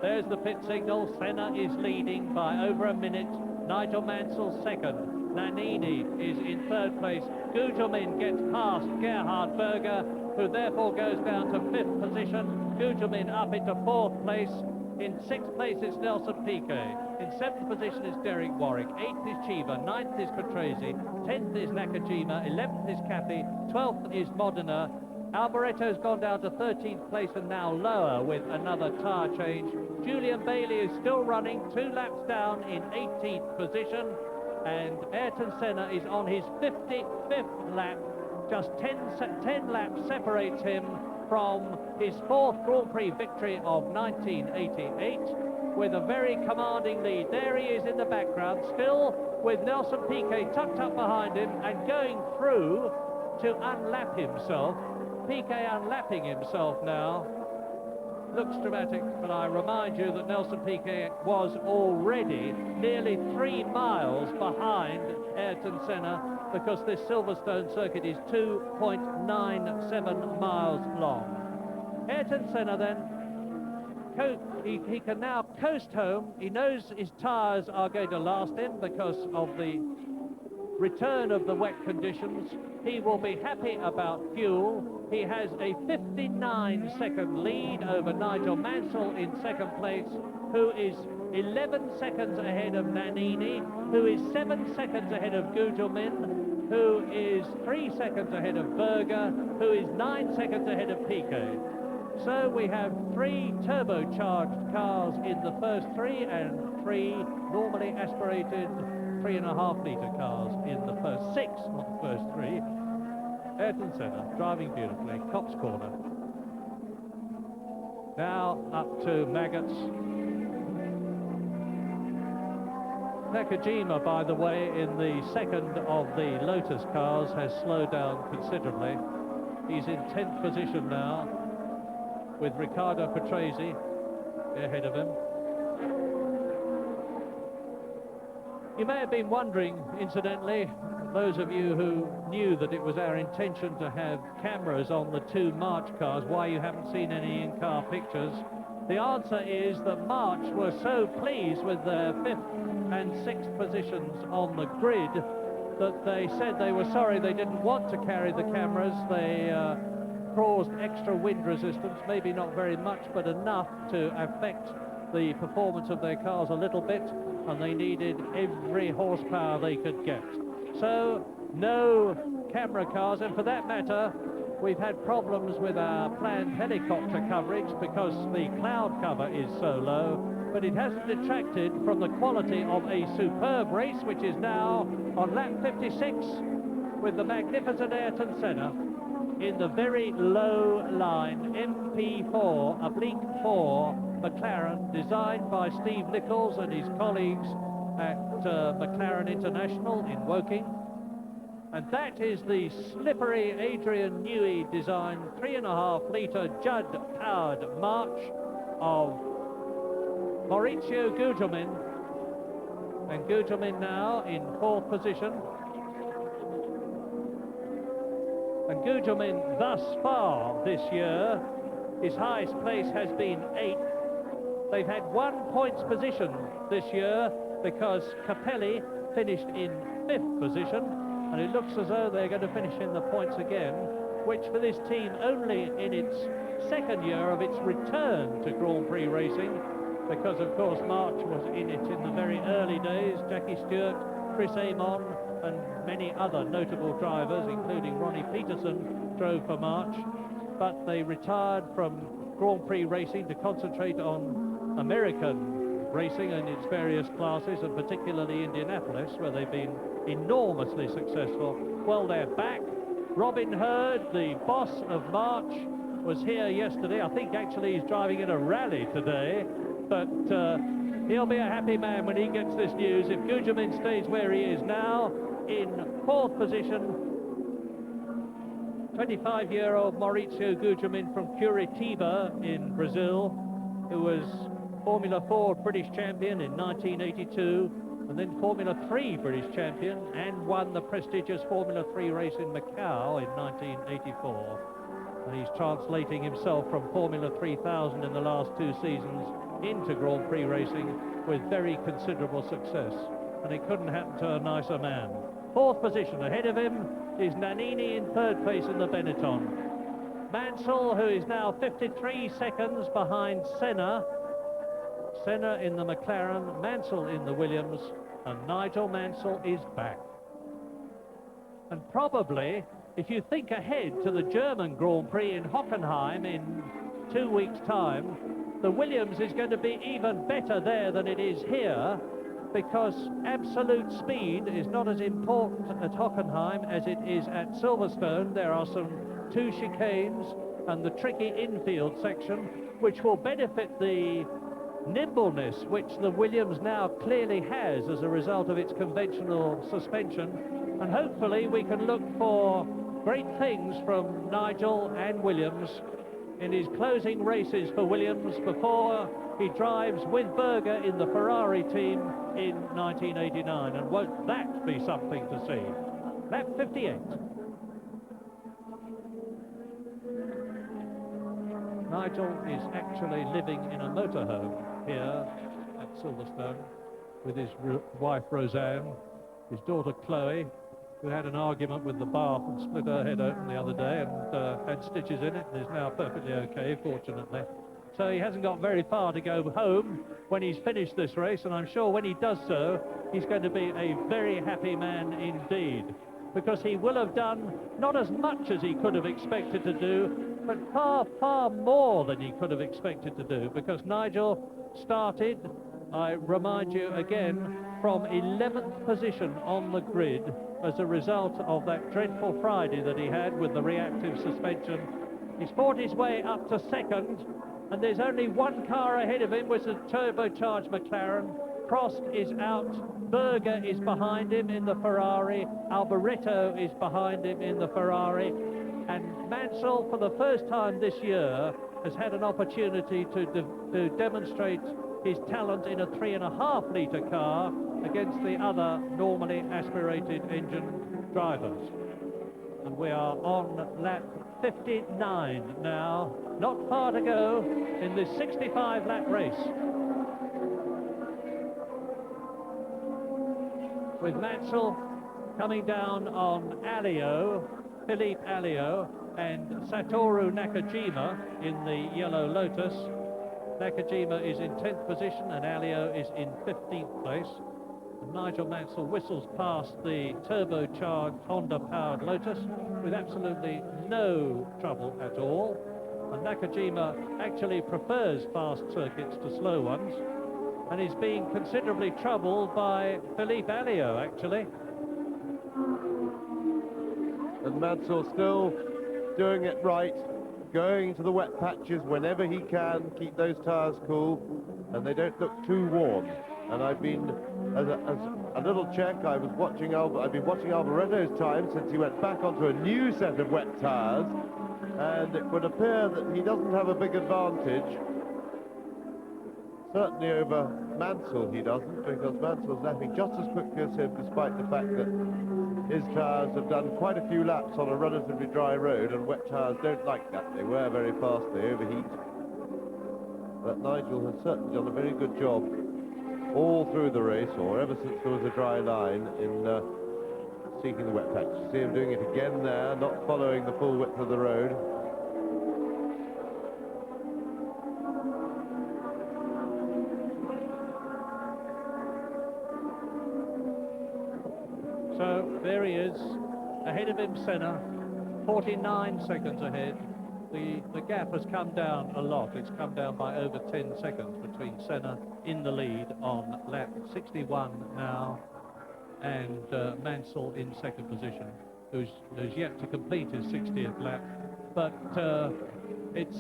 There's the pit signal. Senna is leading by over a minute. Nigel Mansell second. Nannini is in third place. Gugelmin gets past Gerhard Berger, who therefore goes down to fifth position. Gugelmin up into fourth place. In sixth place is Nelson Piquet. In seventh position is Derek Warwick. Eighth is Chiva. Ninth is Patrese. 10th is Nakajima. 11th is Cappy. 12th is Modena. Alboreto's gone down to 13th place and now lower with another tyre change. Julian Bailey is still running, 2 laps down in 18th position. And Ayrton Senna is on his 55th lap. Just 10 laps separates him from his 4th Grand Prix victory of 1988 with a very commanding lead. There he is in the background, still with Nelson Piquet tucked up behind him and going through to unlap himself. Piquet unlapping himself now. Looks dramatic, but I remind you that Nelson Piquet was already nearly 3 miles behind Ayrton Senna, because this Silverstone circuit is 2.97 miles long. Ayrton Senna then, he can now coast home. He knows his tyres are going to last him because of the return of the wet conditions. He will be happy about fuel. He has a 59-second lead over Nigel Mansell in second place, who is 11 seconds ahead of Nannini, who is 7 seconds ahead of Gugelmin, who is 3 seconds ahead of Berger, who is 9 seconds ahead of Piquet. So we have 3 turbocharged cars in the first 3 and 3 normally aspirated 3.5-litre cars in the first 6, not the first 3. Ayrton Senna driving beautifully, Copse Corner. Now up to Maggots. Nakajima, by the way, in the second of the Lotus cars, has slowed down considerably. He's in 10th position now, with Riccardo Patrese ahead of him. You may have been wondering, incidentally, those of you who knew that it was our intention to have cameras on the 2 March cars, why you haven't seen any in-car pictures. The answer is that March were so pleased with their 5th and 6th positions on the grid that they said they were sorry they didn't want to carry the cameras. They caused extra wind resistance, maybe not very much, but enough to affect the performance of their cars a little bit, and they needed every horsepower they could get. So, no camera cars, and for that matter, we've had problems with our planned helicopter coverage because the cloud cover is so low, but it hasn't detracted from the quality of a superb race, which is now on lap 56 with the magnificent Ayrton Senna in the very low line MP4 oblique 4 McLaren, designed by Steve Nichols and his colleagues at McLaren International in Woking. And that is the slippery Adrian Newey designed 3.5-litre Judd powered March of Maurizio Gugelmin. And Gugelmin now in 4th position. And Gugelmin thus far this year, his highest place has been 8th. They've had 1 points position this year because Capelli finished in 5th position, and it looks as though they're going to finish in the points again, which for this team only in its 2nd year of its return to Grand Prix racing, because of course March was in it in the very early days. Jackie Stewart, Chris Amon and many other notable drivers, including Ronnie Peterson, drove for March, but they retired from Grand Prix racing to concentrate on American racing in its various classes, and particularly Indianapolis, where they've been enormously successful. Well, they're back. Robin Hurd, the boss of March, was here yesterday. I think actually he's driving in a rally today, but he'll be a happy man when he gets this news. If Gugelmin stays where he is now, in 4th position, 25-year-old Maurizio Gugelmin from Curitiba in Brazil, who was Formula 4 British champion in 1982, and then Formula 3 British champion, and won the prestigious Formula 3 race in Macau in 1984. And he's translating himself from Formula 3000 in the last 2 seasons into Grand Prix racing with very considerable success. And it couldn't happen to a nicer man. 4th position. Ahead of him is Nannini in 3rd place in the Benetton. Mansell, who is now 53 seconds behind Senna. Senna in the McLaren, Mansell in the Williams, and Nigel Mansell is back. And probably, if you think ahead to the German Grand Prix in Hockenheim in 2 weeks' time, the Williams is going to be even better there than it is here, because absolute speed is not as important at Hockenheim as it is at Silverstone. There are some 2 chicanes and the tricky infield section, which will benefit the nimbleness which the Williams now clearly has as a result of its conventional suspension. And hopefully we can look for great things from Nigel and Williams in his closing races for Williams before he drives with Berger in the Ferrari team in 1989. And won't that be something to see? Lap 58. Nigel is actually living in a motorhome here at Silverstone with his wife Roseanne, his daughter Chloe, who had an argument with the bath and split her head open the other day and had stitches in it, and is now perfectly okay, fortunately. So he hasn't got very far to go home when he's finished this race, and I'm sure when he does so, he's going to be a very happy man indeed, because he will have done not as much as he could have expected to do, but far, far more than he could have expected to do, because Nigel started, I remind you again, from 11th position on the grid as a result of that dreadful Friday that he had with the reactive suspension. He's fought his way up to 2nd, and there's only 1 car ahead of him, which is a turbocharged McLaren. Prost is out, Berger is behind him in the Ferrari, Alboreto is behind him in the Ferrari, and Mansell, for the first time this year, has had an opportunity to demonstrate his talent in a 3.5 litre car against the other normally aspirated engine drivers. And we are on lap 59 now, not far to go in this 65 lap race, with Mansell coming down on Philippe Alliot and Satoru Nakajima in the yellow Lotus. Nakajima is in 10th position and Alliot is in 15th place. And Nigel Mansell whistles past the turbocharged Honda-powered Lotus with absolutely no trouble at all. And Nakajima actually prefers fast circuits to slow ones, and is being considerably troubled by Philippe Alliot, actually. And Mansell still doing it right, going to the wet patches whenever he can, keep those tyres cool, and they don't look too warm. And I've been, as a little check, I've been watching Alboreto's time since he went back onto a new set of wet tyres, and it would appear that he doesn't have a big advantage. Certainly over Mansell he doesn't, because Mansell's lapping just as quickly as him, despite the fact that his tyres have done quite a few laps on a relatively dry road, and wet tyres don't like that. They wear very fast, they overheat. But Nigel has certainly done a very good job all through the race, or ever since there was a dry line, in seeking the wet patch. You see him doing it again there, not following the full width of the road. So there he is, ahead of him Senna, 49 seconds ahead. The gap has come down a lot. It's come down by over 10 seconds between Senna in the lead on lap 61 now, and Mansell in second position, who's yet to complete his 60th lap. But it's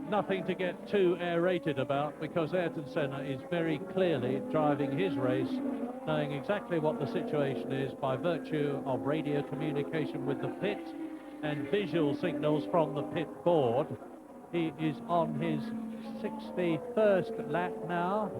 nothing to get too aerated about, because Ayrton Senna is very clearly driving his race, knowing exactly what the situation is by virtue of radio communication with the pit and visual signals from the pit board. He is on his 61st lap now,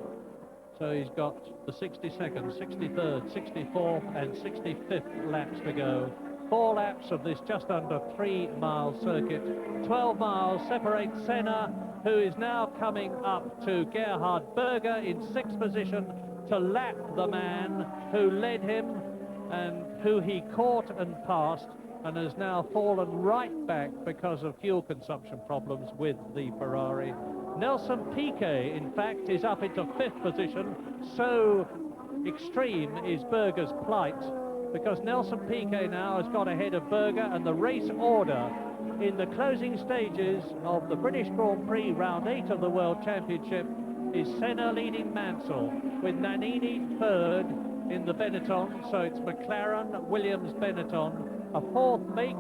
so he's got the 62nd, 63rd, 64th and 65th laps to go. 4 laps of this just under 3-mile circuit. 12 miles separate Senna, who is now coming up to Gerhard Berger in 6th position to lap the man who led him and who he caught and passed, and has now fallen right back because of fuel consumption problems with the Ferrari. Nelson Piquet, in fact, is up into 5th position. So extreme is Berger's plight, because Nelson Piquet now has got ahead of Berger, and the race order in the closing stages of the British Grand Prix round 8 of the World Championship is Senna leading Mansell, with Nannini third in the Benetton, so it's McLaren, Williams, Benetton. A 4th make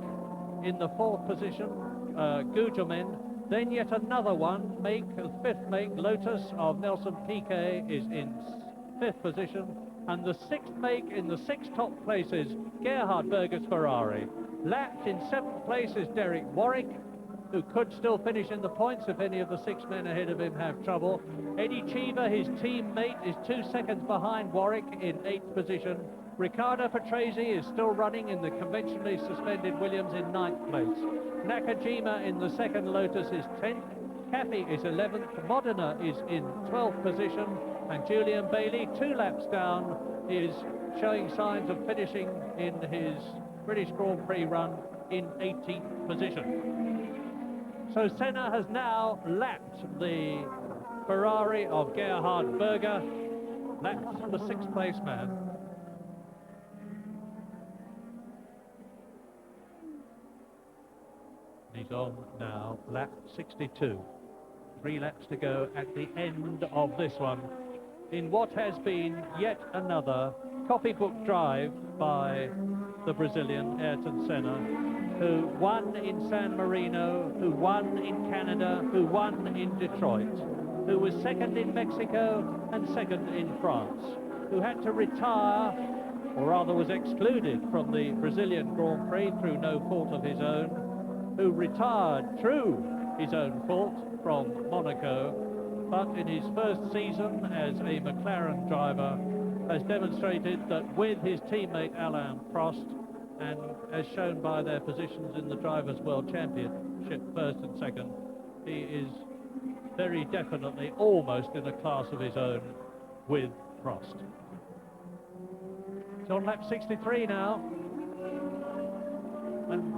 in the 4th position, Gugelmin. Then yet another one, make, the 5th make, Lotus of Nelson Piquet is in 5th position. And the 6th make in the 6 top places, Gerhard Berger's Ferrari. Lapped in 7th place is Derek Warwick, who could still finish in the points if any of the 6 men ahead of him have trouble. Eddie Cheever, his teammate, is 2 seconds behind Warwick in 8th position. Riccardo Patrese is still running in the conventionally suspended Williams in 9th place. Nakajima in the 2nd Lotus is 10th. Cappy is 11th. Modena is in 12th position. And Julian Bailey, 2 laps down, is showing signs of finishing in his British Grand Prix run in 18th position. So Senna has now lapped the Ferrari of Gerhard Berger, lapped the 6th place man. He's on now lap 62. 3 laps to go at the end of this one, in what has been yet another copybook drive by the Brazilian Ayrton Senna, who won in San Marino, who won in Canada, who won in Detroit, who was 2nd in Mexico and 2nd in France, who had to retire, or rather was excluded from the Brazilian Grand Prix through no fault of his own, who retired through his own fault from Monaco, but in his first season as a McLaren driver has demonstrated that with his teammate Alain Prost, and as shown by their positions in the Drivers' World Championship, 1st and 2nd, he is very definitely almost in a class of his own with Prost. It's on lap 63 now. And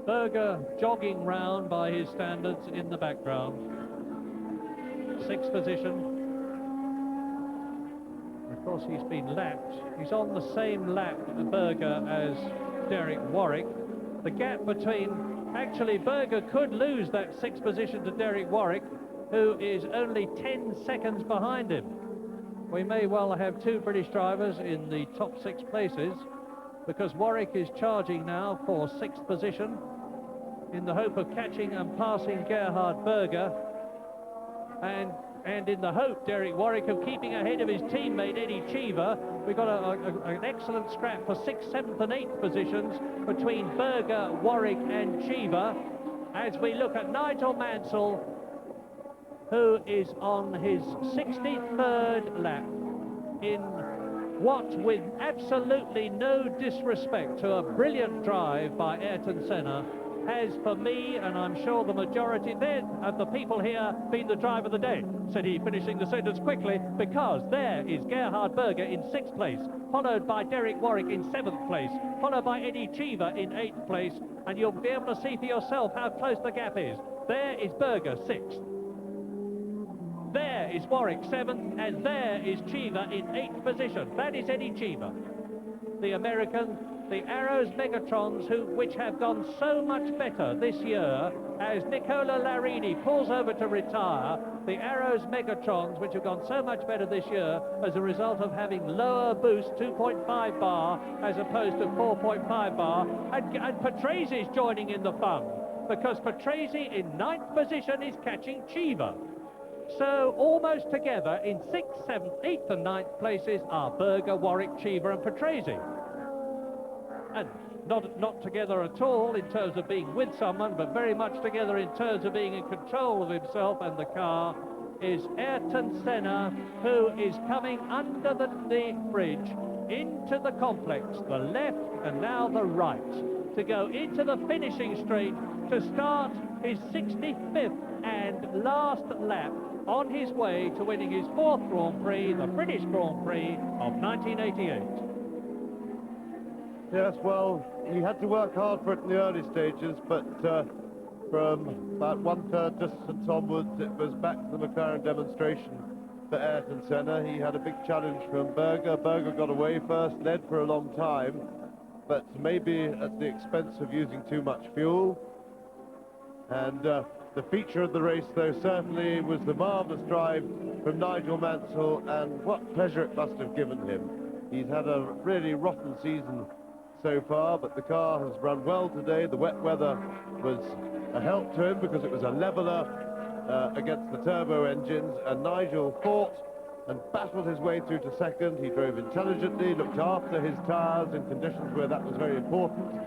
Berger jogging round by his standards in the background. 6th position. Of course, he's been lapped. He's on the same lap, Berger, as Derek Warwick. The gap between... Actually, Berger could lose that 6th position to Derek Warwick, who is only 10 seconds behind him. We may well have 2 British drivers in the top 6 places, because Warwick is charging now for 6th position in the hope of catching and passing Gerhard Berger, and in the hope, Derek Warwick, of keeping ahead of his teammate Eddie Cheever. We've got an excellent scrap for 6th, 7th and 8th positions between Berger, Warwick and Cheever. as we look at Nigel Mansell, who is on his 63rd lap in what, with absolutely no disrespect to a brilliant drive by Ayrton Senna, has, for me, and I'm sure the majority of the people here, been the drive of the day, said he, finishing the sentence quickly, because there is Gerhard Berger in 6th place, followed by Derek Warwick in 7th place, followed by Eddie Cheever in 8th place, and you'll be able to see for yourself how close the gap is. There is Berger, 6th. There is Warwick, 7th, and there is Cheever in 8th position. That is Eddie Cheever, the American. The Arrows Megatrons, which have gone so much better this year, as Nicola Larini pulls over to retire, the Arrows Megatrons, which have gone so much better this year as a result of having lower boost, 2.5 bar, as opposed to 4.5 bar, and Patrese is joining in the fun, because Patrese in 9th position is catching Cheever. So almost together in 6th, 7th, 8th and 9th places are Berger, Warwick, Cheever and Patrese. And not together at all in terms of being with someone, but very much together in terms of being in control of himself and the car, is Ayrton Senna, who is coming under the bridge into the complex, the left and now the right, to go into the finishing straight to start his 65th and last lap on his way to winning his 4th Grand Prix, the British Grand Prix of 1988. Yes, well, he had to work hard for it in the early stages, but from about 1/3 distance onwards, it was back to the McLaren demonstration for Ayrton Senna. He had a big challenge from Berger. Berger got away first, led for a long time, but maybe at the expense of using too much fuel. And the feature of the race, though, certainly was the marvellous drive from Nigel Mansell, and what pleasure it must have given him. He's had a really rotten season so far, but the car has run well today. The wet weather was a help to him because it was a leveller against the turbo engines, and Nigel fought and battled his way through to 2nd. He drove intelligently, looked after his tyres in conditions where that was very important.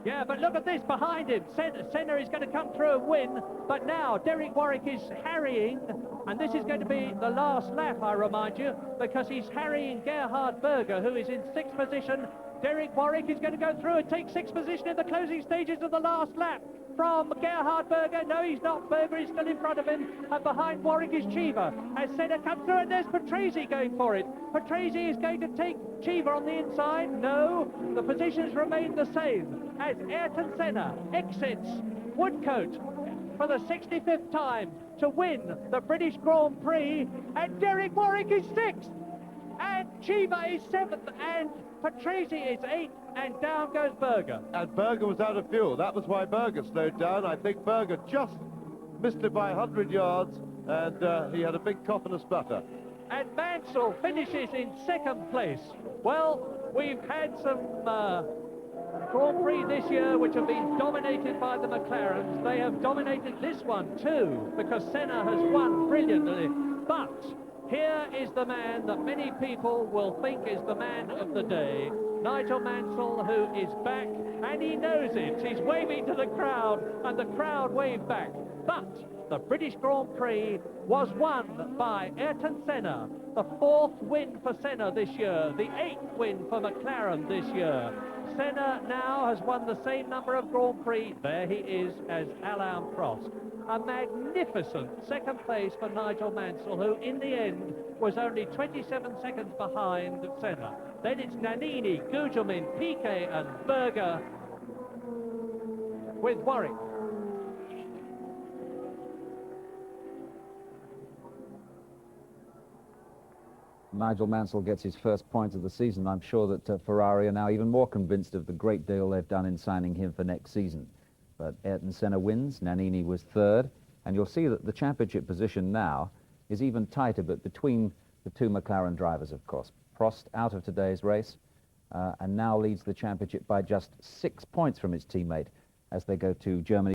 Yeah, but look at this behind him. Senna is going to come through and win, but now Derek Warwick is harrying, and this is going to be the last lap, I remind you, because he's harrying Gerhard Berger, who is in 6th position. Derek Warwick is going to go through and take 6th position in the closing stages of the last lap from Gerhard Berger. No, he's not. Berger is still in front of him, and behind Warwick is Cheever. As Senna comes through, and there's Patrese going for it. Patrese is going to take Cheever on the inside. No, the positions remain the same as Ayrton Senna exits Woodcote for the 65th time to win the British Grand Prix, and Derek Warwick is 6th, and Cheever is 7th, and Patrese is 8th, and down goes Berger. And Berger was out of fuel. That was why Berger slowed down. I think Berger just missed it by 100 yards, and he had a big cough and a splutter. And Mansell finishes in 2nd place. Well, we've had some Grand Prix this year which have been dominated by the McLarens. They have dominated this one too, because Senna has won brilliantly. But here is the man that many people will think is the man of the day, Nigel Mansell, who is back, and he knows it. He's waving to the crowd, and the crowd wave back. But the British Grand Prix was won by Ayrton Senna, the 4th win for Senna this year, the 8th win for McLaren this year. Senna now has won the same number of Grand Prix, there he is, as Alain Prost. A magnificent 2nd place for Nigel Mansell, who in the end was only 27 seconds behind Senna. Then it's Nannini, Gugelmin, Piquet and Berger with Warwick. Nigel Mansell gets his first point of the season. I'm sure that Ferrari are now even more convinced of the great deal they've done in signing him for next season. But Ayrton Senna wins, Nannini was 3rd, and you'll see that the championship position now is even tighter, but between the 2 McLaren drivers, of course. Prost out of today's race, and now leads the championship by just 6 points from his teammate as they go to Germany.